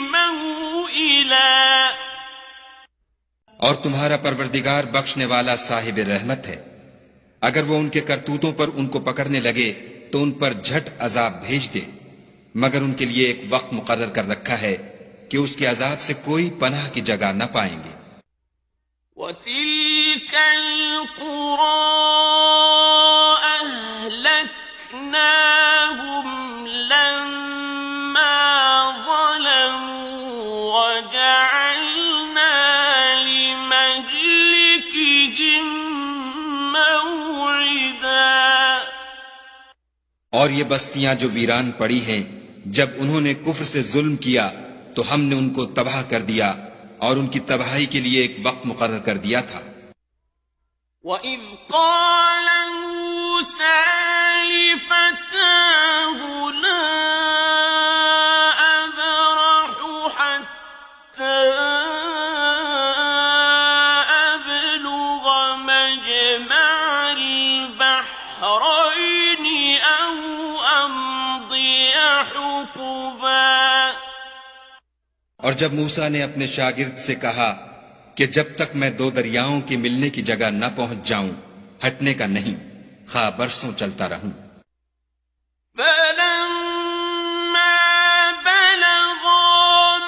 मौइला। और तुम्हारा परवरदिगार बख्शने वाला साहिब रहमत है, अगर वो उनके करतूतों पर उनको पकड़ने लगे तो उन पर झट अजाब भेज दे, मगर उनके लिए एक वक्त मुकर्रर कर रखा है कि उसके अजाब से कोई पनाह की जगह न पाएंगे। वतिल्कल क़ुरा अहलकनाहुम लम्मा ज़लमू वजअलना लिमहलिकिहिम मौइदा। और ये बस्तियां जो वीरान पड़ी हैं, जब उन्होंने कुफ्र से जुल्म किया तो हमने उनको तबाह कर दिया और उनकी तबाही के लिए एक वक्त मुकर्रर कर दिया था। वइज़ क़ाल मूसा लिफ़ताहु ला अब्रहु हत्ता अब्लुग मजमअल बहरैनि औ अम्दिय हुक़बा। और जब मूसा ने अपने शागिर्द से कहा कि जब तक मैं दो दरियाओं के मिलने की जगह न पहुंच जाऊं, हटने का नहीं, खा बरसों चलता रहूं। फलम्मा बलगा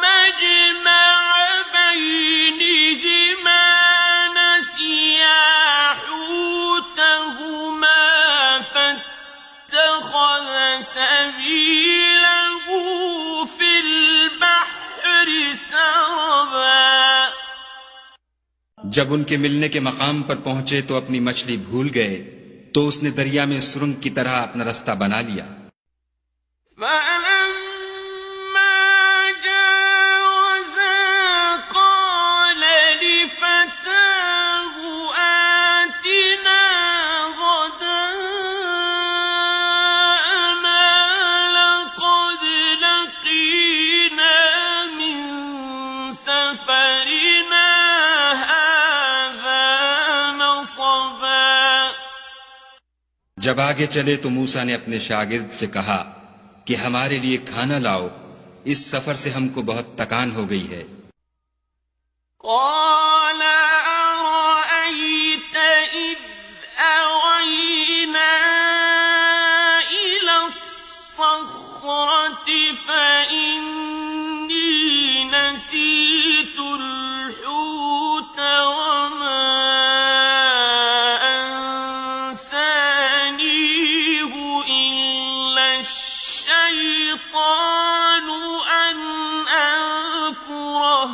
मजमअ बैनिहिमा नसिया हूतहुमा फत्तखज़ सबीलहु फिल बहरि सरबा। जब उनके मिलने के मकाम पर पहुंचे तो अपनी मछली भूल गए, तो उसने दरिया में सुरंग की तरह अपना रास्ता बना लिया। फलम्मा जावज़ा क़ाल लिफ़ताहु आतिना ग़दाअना लक़द लक़ीना मिन सफ़रिना जब आगे चले तो मूसा ने अपने शागिर्द से कहा कि हमारे लिए खाना लाओ, इस सफर से हमको बहुत थकान हो गई है। قال أرأيت إذ أوينا إلى الصخرة فإني نسيت الحوت وما أنسانيه إلا الشيطان أن أذكره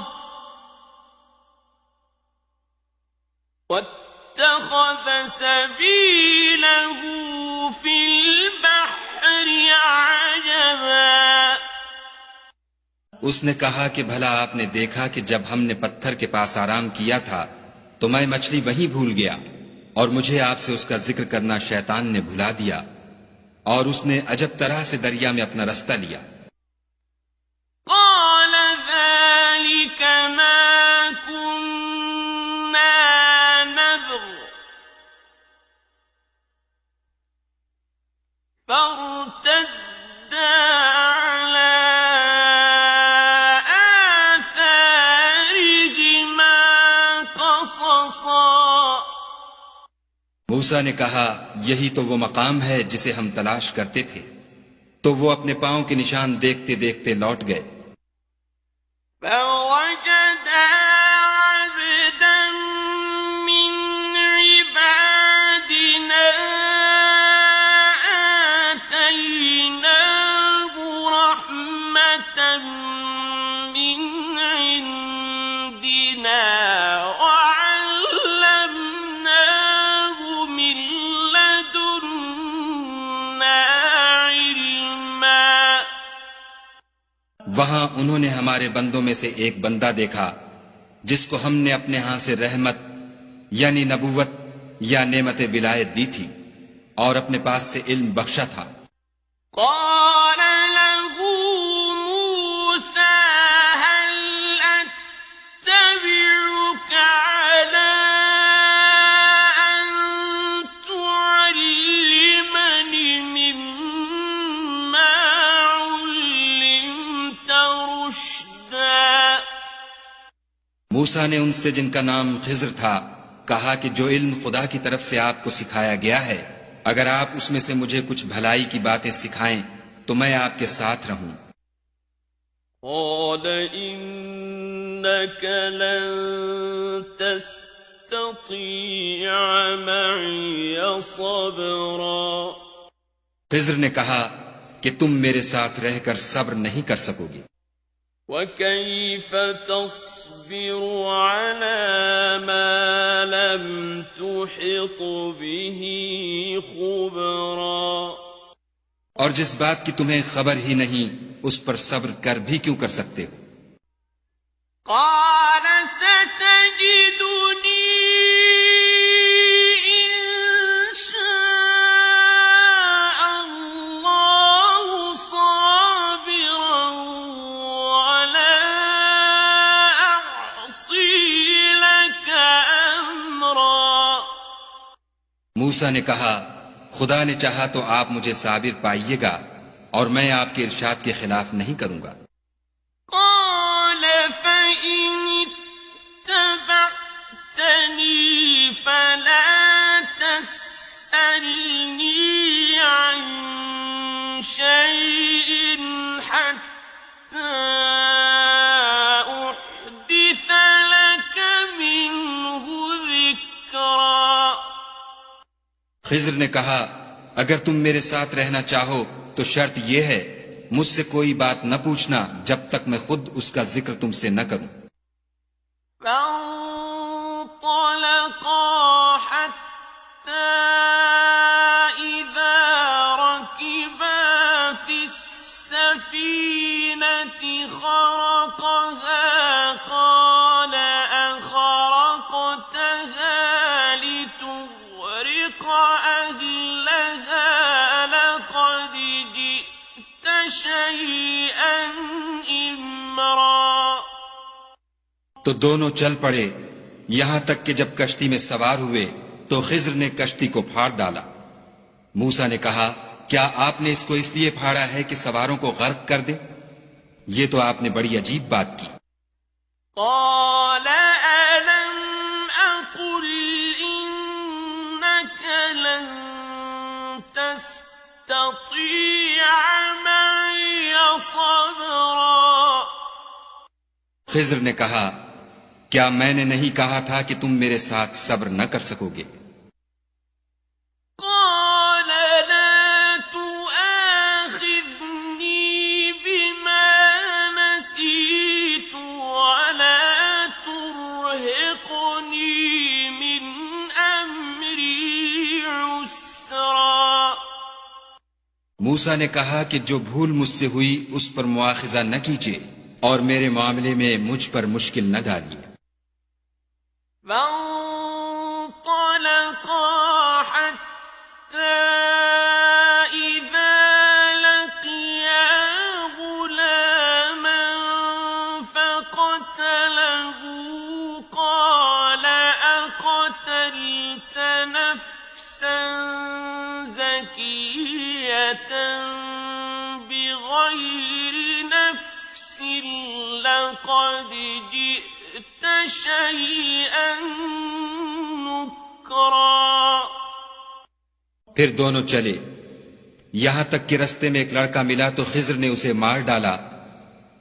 واتخذ سبيله في البحر عجبا। उसने कहा कि भला आपने देखा कि जब हमने पत्थर के पास आराम किया था तो मैं मछली वहीं भूल गया, और मुझे आपसे उसका जिक्र करना शैतान ने भुला दिया, और उसने अजब तरह से दरिया में अपना रास्ता लिया। قال ذلك ما كنا نبغ فارتدا على آثارهما قصصا। मूसा ने कहा, यही तो वो मकाम है जिसे हम तलाश करते थे। तो वो अपने पांव के निशान देखते देखते लौट गए। فوجدا عبدا من عبادنا آتيناه رحمة من عندنا وعلمناه من لدنا علما. वहां उन्होंने हमारे बंदों में से एक बंदा देखा जिसको हमने अपने यहां से रहमत यानी नबूवत या नेमत विलायत दी थी और अपने पास से इल्म बख्शा था. قال له موسى هل أتبعك على أن تعلمني مما علمت رشدا. मूसा ने उनसे जिनका नाम खिज्र था कहा कि जो इल्म खुदा की तरफ से आपको सिखाया गया है अगर आप उसमें से मुझे कुछ भलाई की बातें सिखाएं तो मैं आपके साथ रहूं. قال إنك لن تستطيع معي صبرا. खिज्र ने कहा कि तुम मेरे साथ रहकर सब्र नहीं कर सकोगे. وكيف تصبر على ما لم تحط به خبرا. और जिस बात की तुम्हें खबर ही नहीं उस पर सब्र कर भी क्यों कर सकते हो. قال ستجدني إن شاء الله صابرا ولا أعصي لك أمرا. मूसा ने कहा खुदा ने चाहा तो आप मुझे साबिर पाइएगा और मैं आपके इरशाद के खिलाफ नहीं करूंगा. قال فإن اتبعتني فلا تسألني عن شيء حتى أحدث لك منه ذكرا. खिज्र ने कहा अगर तुम मेरे साथ रहना चाहो तो शर्त यह है मुझसे कोई बात न पूछना जब तक मैं खुद उसका जिक्र तुमसे न करूं. فانطلقا حتى إذا ركبا في السفينة خرقها قال أخرقتها لتغرق أهلها لقد جئت شيئا إمرا. तो दोनों चल पड़े यहां तक कि जब कश्ती में सवार हुए तो खिज्र ने कश्ती को फाड़ डाला. मूसा ने कहा क्या आपने इसको इसलिए फाड़ा है कि सवारों को गर्क कर दे. ये तो आपने बड़ी अजीब बात की. قال ألم أقل إنك لن تستطيع معي صبرا. खिज्र ने कहा क्या मैंने नहीं कहा था कि तुम मेरे साथ सब्र न कर सकोगे. قال لا تؤاخذني بما نسيت ولا ترهقني من أمري عسرا. मूसा ने कहा कि जो भूल मुझसे हुई उस पर मुआखिजा न कीजिए और मेरे मामले में मुझ पर मुश्किल न डालिए. فانطلقا حتى إذا لقيا غلاما فقتله قال أقتلت نفسا زكية بغير نفس لقد جئت شيئا نكرا. फिर दोनों चले यहां तक कि रास्ते में एक लड़का मिला तो खिज्र ने उसे मार डाला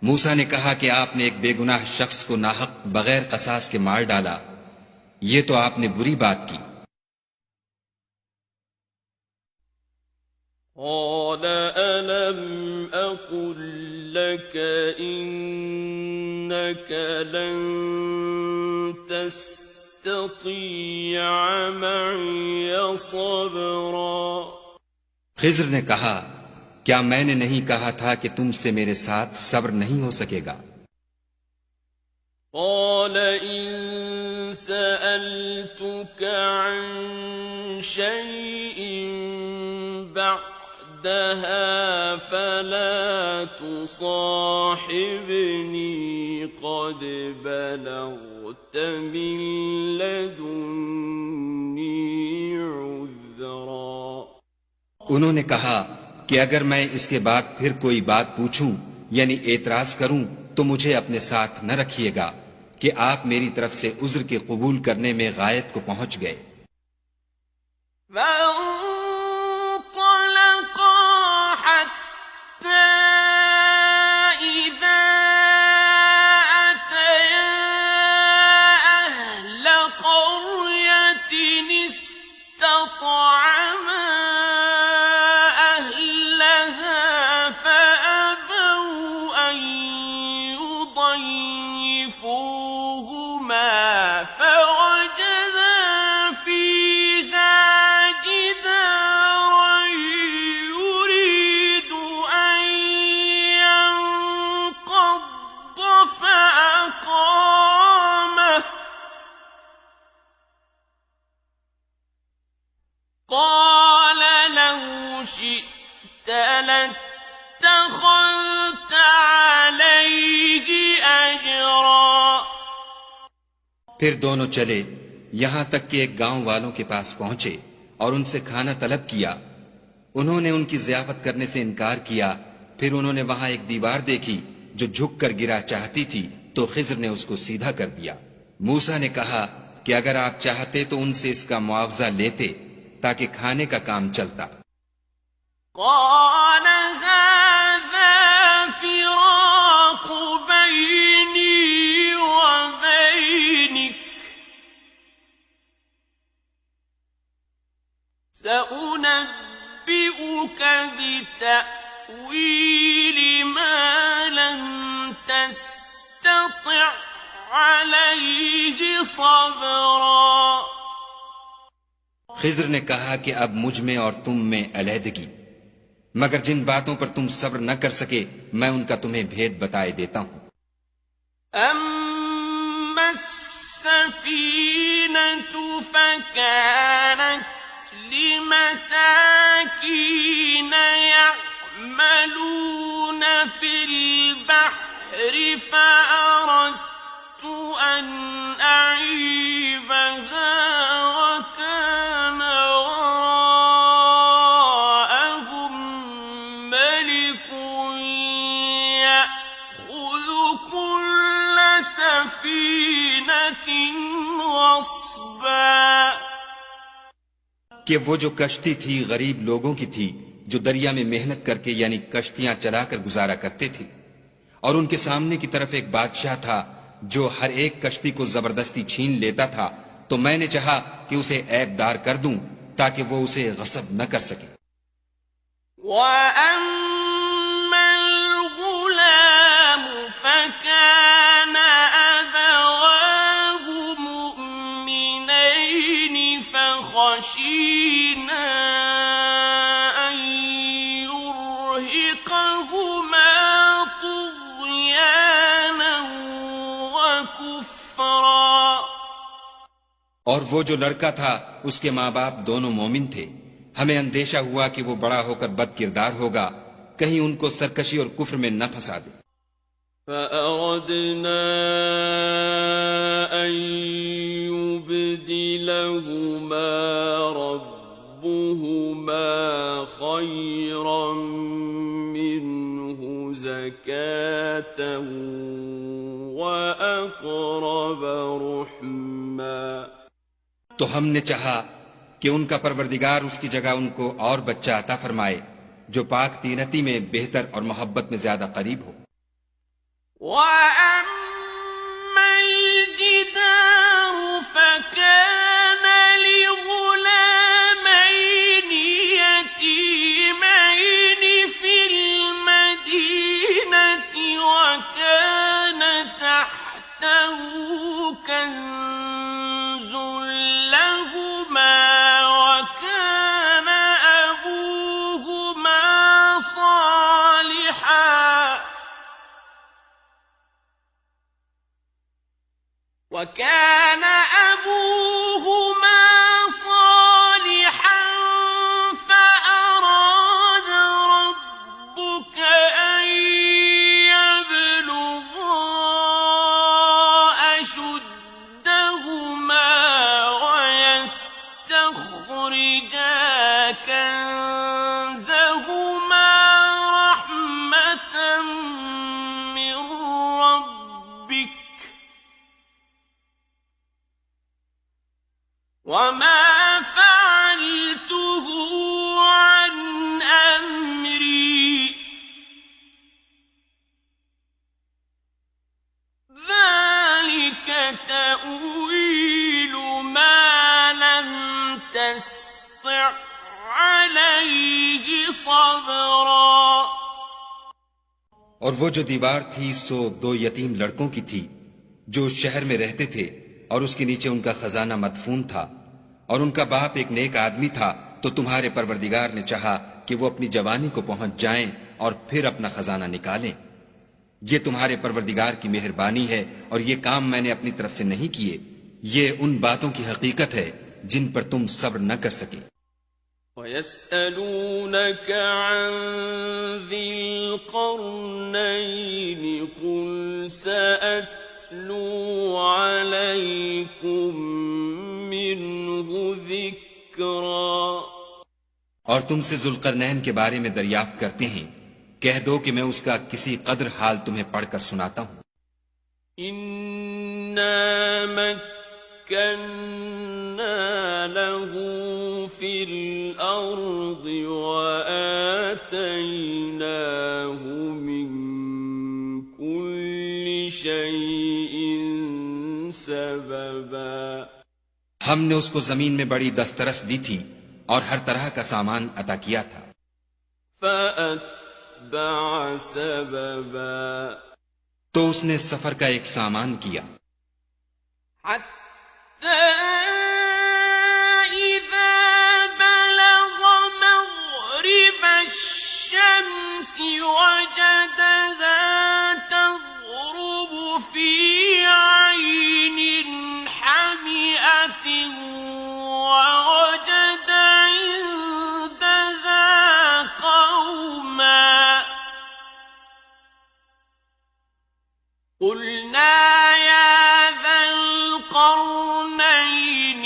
मूसा ने कहा कि आपने एक बेगुनाह शख्स को नाहक बगैर कसास के मार डाला, ये तो आपने बुरी बात की। قال ألم أقل لك إنك لن تستطيع معي صبرا। खिज्र ने कहा, क्या मैंने नहीं कहा था कि तुमसे मेरे साथ सब्र नहीं हो सकेगा? قال إن سألتك عن شيء بعدها فلا تصاحبني قد بلغت من لدني عذرا। उन्होंने कहा कि अगर मैं इसके बाद फिर कोई बात पूछूं यानी एतराज करूं तो मुझे अपने साथ न रखिएगा कि आप मेरी तरफ से उज्र के कबूल करने में गायत को पहुंच गए। قال لو شئت لاتخذت عليه أجرا। फिर दोनों चले यहां तक कि एक गांव वालों के पास पहुंचे और उनसे खाना तलब किया। उन्होंने उनकी ज़ियाफत करने से इनकार किया। फिर उन्होंने वहां एक दीवार देखी जो झुक कर गिरा चाहती थी, तो खिज्र ने उसको सीधा कर दिया। मूसा ने कहा कि अगर आप चाहते तो उनसे इसका मुआवजा लेते ताकि खाने का काम चलता। قال هذا فراق بيني وبينك سأنبئك بتأويل ما لم تستطع عليه صبرا। खिज्र ने कहा कि अब मुझ में और तुम में अलहदगी, मगर जिन बातों पर तुम सब्र न कर सके मैं उनका तुम्हें भेद बताए देता हूं। أما السفينة فكانت لمساكين يعملون في البحر فأردت أن أعيبها وكان وراءهم ملك يأخذ كل سفينة غصبا। कि वो जो कश्ती थी गरीब लोगों की थी जो दरिया में मेहनत करके यानी कश्तियां चलाकर गुजारा करते थे, और उनके सामने की तरफ एक बादशाह था जो हर एक कश्ती को जबरदस्ती छीन लेता था। तो मैंने चाहा कि उसे ऐबदार कर दूं ताकि वो उसे गस्ब न कर सके। وأما الغلام فكان أبواه مؤمنين فخشينا أن يرهقهما طغيانا وكفرا। और वो जो लड़का था उसके माँ बाप दोनों मोमिन थे। हमें अंदेशा हुआ कि वो बड़ा होकर बदकिरदार होगा, कहीं उनको सरकशी और कुफ्र में न फंसा दे। فأردنا أن يبدلهما ربهما خيرا منه زكاة وأقرب رحما। तो हमने चाहा कि उनका परवरदिगार उसकी जगह उनको और बच्चा अता फरमाए जो पाक तीनती में बेहतर और मोहब्बत में ज्यादा करीब हो। وأما الجدار فكان لغلامين يتيمين في المدينة وكان تحته كنز لهما وكان أبوهما صالحا فأراد ربك أن يبلغا أشدهما ويستخرجا كنزهما رحمة من ربك وما فعلته عن أمري ذلك تأويل ما لم تسطع عليه صبرا। और वो जो दीवार थी सो 2 यतीम लड़कों की थी जो उस शहर में रहते थे और उसके नीचे उनका खजाना मदफून था और उनका बाप एक नेक आदमी था। तो तुम्हारे परवरदिगार ने चाहा कि वो अपनी जवानी को पहुंच जाएं और फिर अपना खजाना निकालें। ये तुम्हारे परवरदिगार की मेहरबानी है और ये काम मैंने अपनी तरफ से नहीं किए। ये उन बातों की हकीकत है जिन पर तुम सब्र न कर सके। وَيَسْأَلُونَكَ عَنْ ذِي الْقَرْنَيْنِ قُلْ سَأَتْلُو عَلَيْكُمْ مِنْهُ ذِكْرًا। और तुमसे जुल्करनैन के बारे में दरियाफ्त करते हैं, कह दो कि मैं उसका किसी कदर हाल तुम्हें पढ़कर सुनाता हूँ। इन्ना मक्कन्ना लहू फिल अर्दि व आतैनाहु मिन कुल्लि शैइन सबबा। हमने उसको जमीन में बड़ी दस्तरस दी थी और हर तरह का सामान अता किया था। फअत्बअ सबबा। तो उसने सफर का एक सामान किया। हत्ता इज़ा बलग़ मग़रिब अश-शम्सि वजदहा तग़रुब फी अयनिन हमिअतिन ووجد عندها قوما قلنا يا ذا القرنين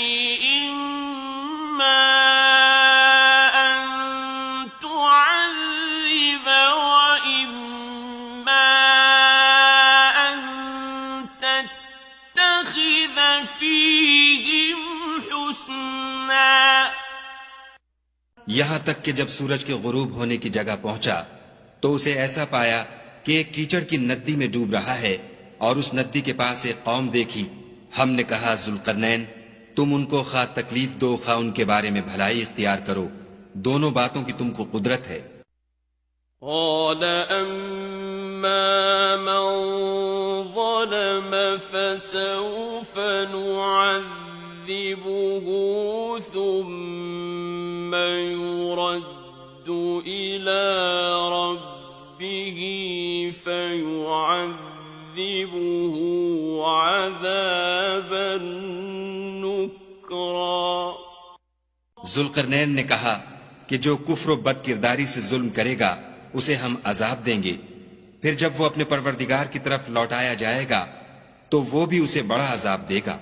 إما أن تعذب وإما أن تتخذ فيهم यहां तक कि जब सूरज के गुरूब होने की जगह पहुंचा तो उसे ऐसा पाया कि एक कीचड़ की नदी में डूब रहा है और उस नदी के पास एक कौम देखी। हमने कहा, जुल्करनैन, तुम उनको खा तकलीफ दो खा उनके बारे में भलाई इख्तियार करो, दोनों बातों की तुमको कुदरत है। قال أما من ظلم فسوف نعذبه ثم يرد إلى ربه فيعذبه عذابا نكرا। जुल्करनैन ने कहा कि जो कुफ्र व बद किरदारी से जुल्म करेगा उसे हम अजाब देंगे, फिर जब वो अपने परवरदिगार की तरफ लौटाया जाएगा तो वो भी उसे बड़ा अजाब देगा।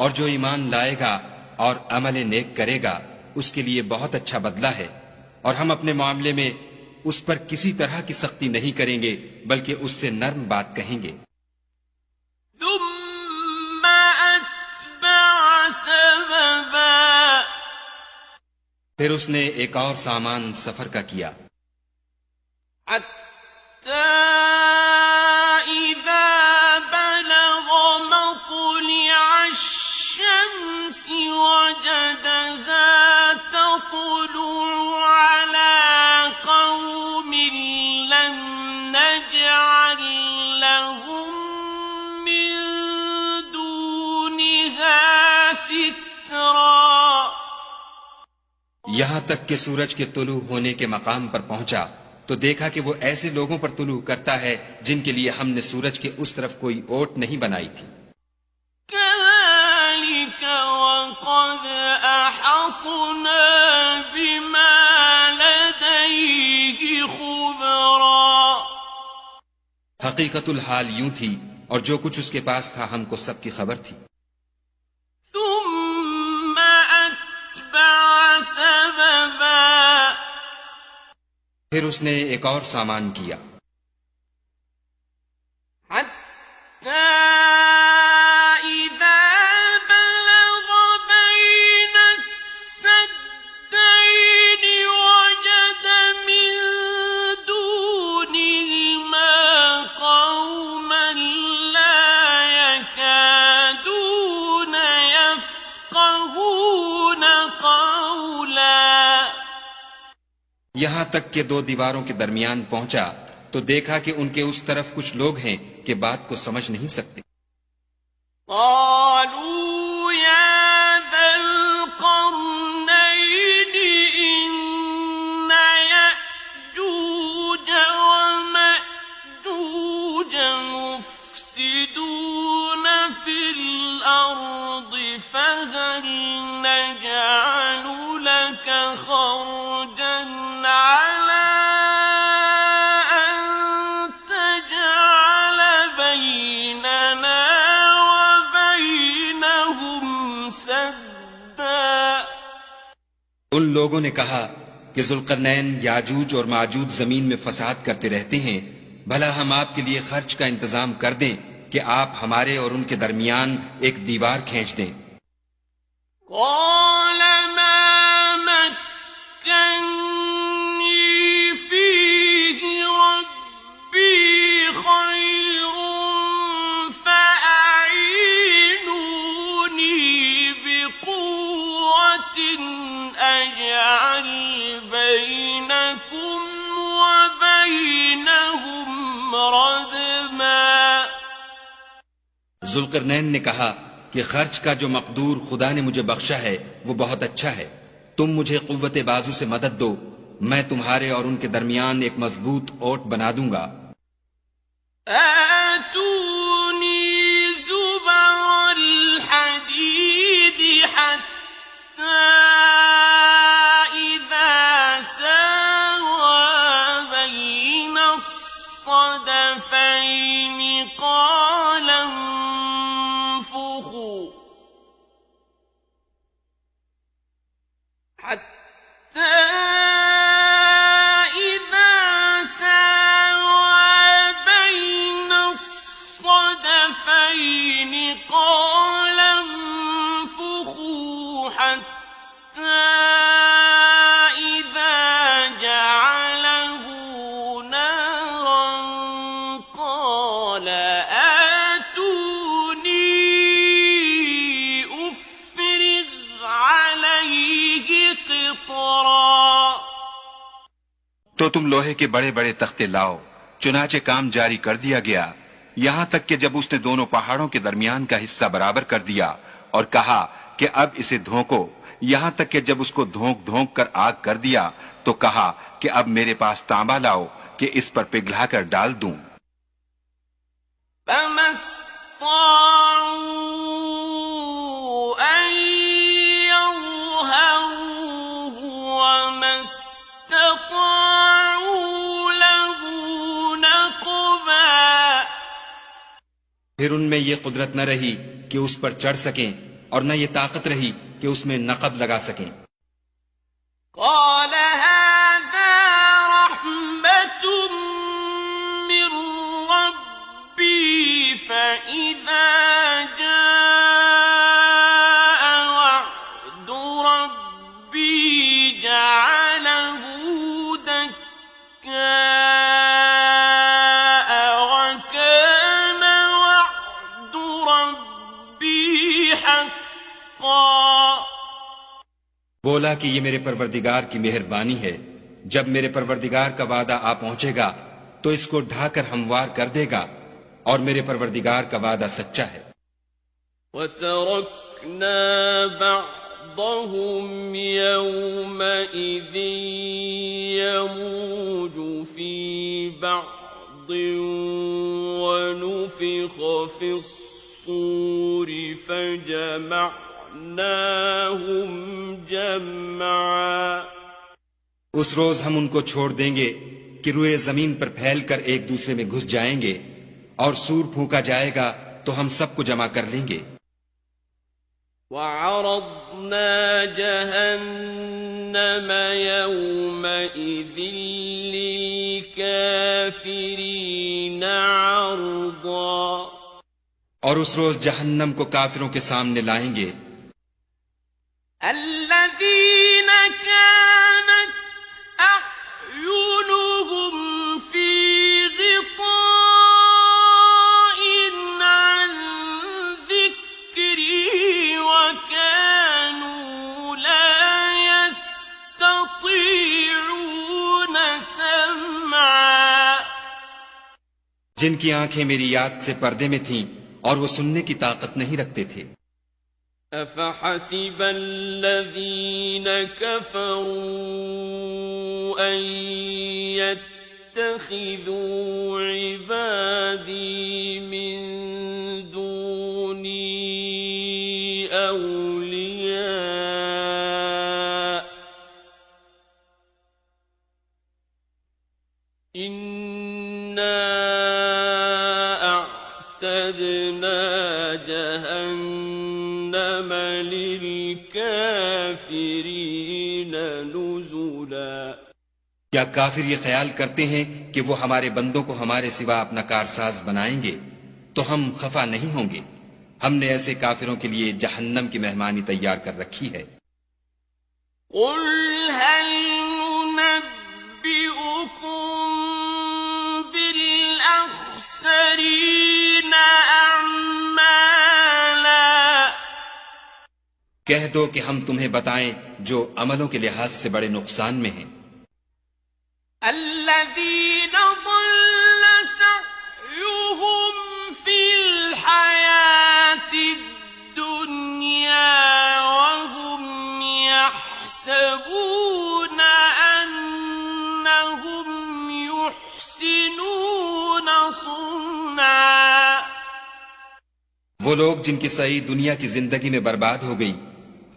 और जो ईमान लाएगा और अमल नेक करेगा उसके लिए बहुत अच्छा बदला है। और हम अपने मामले में उस पर किसी तरह की सख्ती नहीं करेंगे बल्कि उससे नर्म बात कहेंगे। ثم أتبع سببا फिर उसने एक और सामान सफर का किया। حتى إذا بلغ مطلع الشمس وجدها تطلع على قوم لم نجعل لهم من دونها سترا। यहां तक कि सूरज के तुलू होने के मकाम पर पहुंचा तो देखा कि वो ऐसे लोगों पर तुलू करता है जिनके लिए हमने सूरज के उस तरफ कोई ओट नहीं बनाई थी। كذلك وقد أحطنا بما لديه خبرا। हकीकतुल हाल यूं थी और जो कुछ उसके पास था हमको सबकी खबर थी। ثم أتبع سببا फिर उसने एक और सामान किया। حتى إذا بلغ بين السدين وجد من دونهما قوما لا يكادون يفقهون قولا। यहां तक कि दो दीवारों के दरमियान पहुंचा तो देखा कि उनके उस तरफ कुछ लोग हैं कि बात को समझ नहीं सकते। قالوا يا ذا القرنين إن يأجوج ومأجوج مفسدون في الأرض فهل نجعل لك خرجا على أن تجعل بيننا وبينهم سدا। उन लोगों ने कहा कि जुल्करनैन याजूज और माजूज जमीन में फसाद करते रहते हैं, भला हम आपके लिए खर्च का इंतजाम कर दें कि आप हमारे और उनके दरमियान एक दीवार खींच दें। قال ما مكني فيه ربي خير فأعينوني بقوة أجعل بينكم وبينهم ردما। जुल्करनैन ने कहा कि खर्च का जो मकदूर खुदा ने मुझे बख्शा है वो बहुत अच्छा है। तुम मुझे कुव्वत बाजू से मदद दो, मैं तुम्हारे और उनके दरमियान एक मजबूत ओट बना दूंगा। آتوني زبر الحديد حتى إذا ساوى بين الصدفين قال انفخوا حتى إذا ساوى بين الصدفين قال انفخوا حتى إذا جعله نارا قال آتوني أفرغ عليه قطرا। तो तुम लोहे के बड़े बड़े तख्ते लाओ। चुनाचे काम जारी कर दिया गया, यहां तक कि जब उसने दोनों पहाड़ों के दरमियान का हिस्सा बराबर कर दिया और कहा कि अब इसे धोंको, यहां तक कि जब उसको धोंक धोंक कर आग कर दिया तो कहा कि अब मेरे पास तांबा लाओ कि इस पर पिघला कर डाल दूं। فما استطاعوا أن يظهروه وما استطاعوا له نقبا। फिर उनमें ये कुदरत न रही कि उस पर चढ़ सकें और न ये ताकत रही कि उसमें नक़ब लगा सकें। قال هذا رحمة من ربي فإذا جاء وعد ربي جعله دكاء وكان وعد ربي حقا। बोला कि ये मेरे परवरदिगार की मेहरबानी है, जब मेरे परवरदिगार का वादा आ पहुंचेगा तो इसको ढाकर हमवार कर देगा, और मेरे परवरदिगार का वादा सच्चा है। وتركنا بعضهم يومئذ يموج في بعض ونفخ في الصور فجمعناهم جمعا। उस रोज हम उनको छोड़ देंगे कि रुए जमीन पर फैलकर एक दूसरे में घुस जाएंगे, और सूर फूंका जाएगा तो हम सबको जमा कर लेंगे। وعرضنا جهنم يومئذ للكافرين عرضا। और उस रोज जहन्नम को काफिरों के सामने लाएंगे। الذين كانت أعينهم في غطاء عن ذكري وكانوا لا يستطيعون سمعا। जिनकी आंखें मेरी याद से पर्दे में थीं और वो सुनने की ताकत नहीं रखते थे। أفحسب الذين كفروا أن يتخذوا عبادي من دوني أولياء إنا أعتدنا جهنم للكافرين نزلا। क्या काफिर ये ख्याल करते हैं कि वो हमारे बंदों को हमारे सिवा अपना कारसाज बनाएंगे तो हम खफा नहीं होंगे? हमने ऐसे काफिरों के लिए जहन्नम की मेहमानी तैयार कर रखी है। قل هل ننبئكم بالأخسرين أعمالا। कह दो कि हम तुम्हें बताएं जो अमलों के लिहाज से बड़े नुकसान में हैं। الذين ضل سعيهم في الحياة الدنيا وهم يحسبون أنهم يحسنون صنعا। वो लोग जिनकी सही दुनिया की जिंदगी में बर्बाद हो गई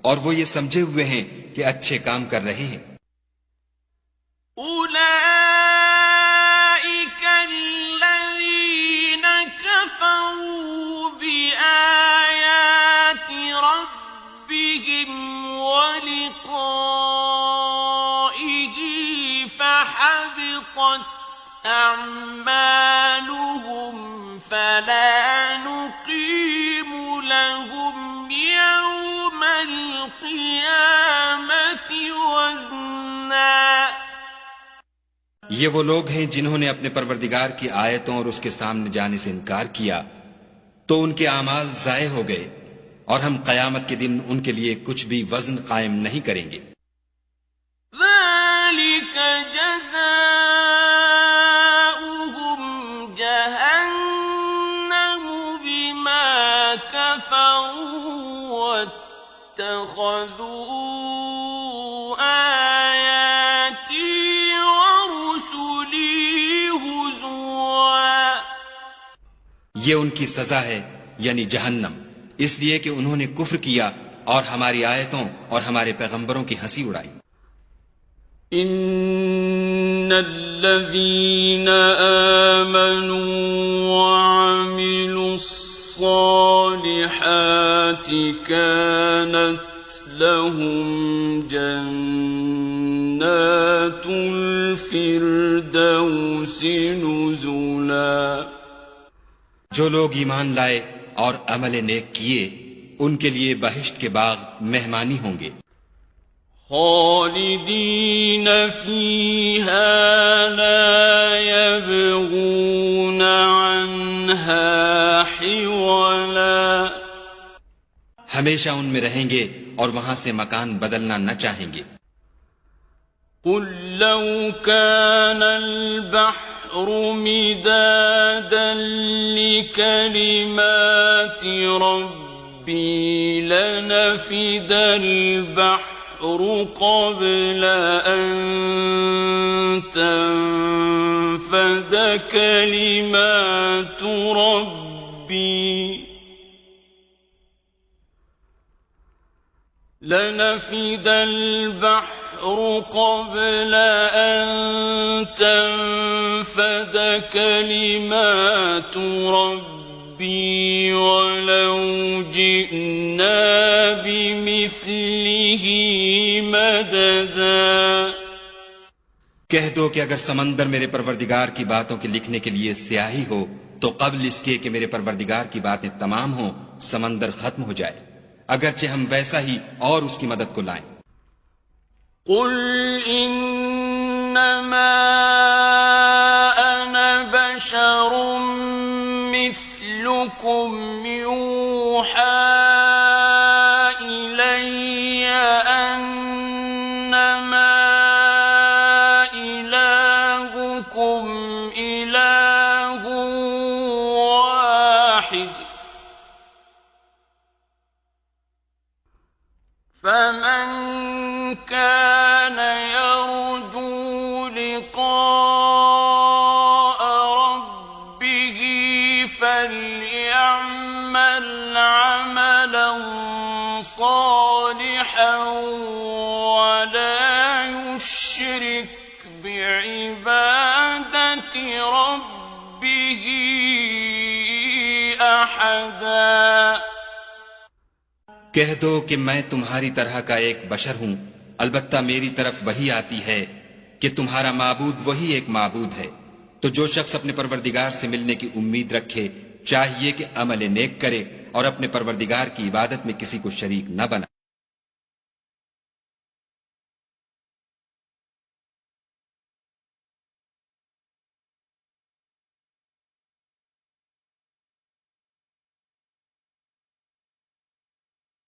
और वो ये समझे हुए हैं कि अच्छे काम कर रहे हैं। أولئك الذين كفروا بآيات ربهم ولقائه فحبطت أعمالهم فلا نقيم لهم يوم القيامة وزنا। ये वो लोग हैं जिन्होंने अपने परवरदिगार की आयतों और उसके सामने जाने से इनकार किया, तो उनके आमाल जाये हो गए, और हम कयामत के दिन उनके लिए कुछ भी वजन कायम नहीं करेंगे। ذلك جزاؤهم جهنم بما كفروا واتخذوا آياتي ورسلي هزوا। ये उनकी सजा है, यानी जहन्नम, इसलिए कि उन्होंने कुफ्र किया और हमारी आयतों और हमारे पैगंबरों की हंसी उड़ाई। إن الذين آمنوا وعملوا الصالحات كانت لهم جنات الفردوس نزلا जो लोग ईमान लाए और अमल नेक किए उनके लिए बहिश्त के बाग मेहमानी होंगे। خالدين فيها لا يبغون عنها حولا हमेशा उनमें रहेंगे और वहां से मकान बदलना न चाहेंगे। قل لو كان البحر مدادا لكلمات ربي لنفد البحر قبل أن تنفد كلمات ربي لنفد البحر قبل أن تنفد كلمات ربي ولو جئنا بمثله مددا कह दो कि अगर समंदर मेरे परवरदिगार की बातों के लिखने के लिए स्याही हो तो कब्ल इसके कि मेरे परवरदिगार की बातें तमाम हो समंदर खत्म हो जाए, अगरचे हम वैसा ही और उसकी मदद को लाएं। قل إنما أنا بشر مثلكم يوحى إلي أنما إلهكم إله واحد فمن كان يرجو لقاء ربه فليعمل عملا صالحا ولا يشرك بعبادة ربه أحدا कह दो कि मैं तुम्हारी तरह का एक बशर हूं, अलबत्ता मेरी तरफ वही आती है कि तुम्हारा माबूद वही एक माबूद है। तो जो शख्स अपने परवरदिगार से मिलने की उम्मीद रखे चाहिए कि अमल नेक करे और अपने परवरदिगार की इबादत में किसी को शरीक न बना।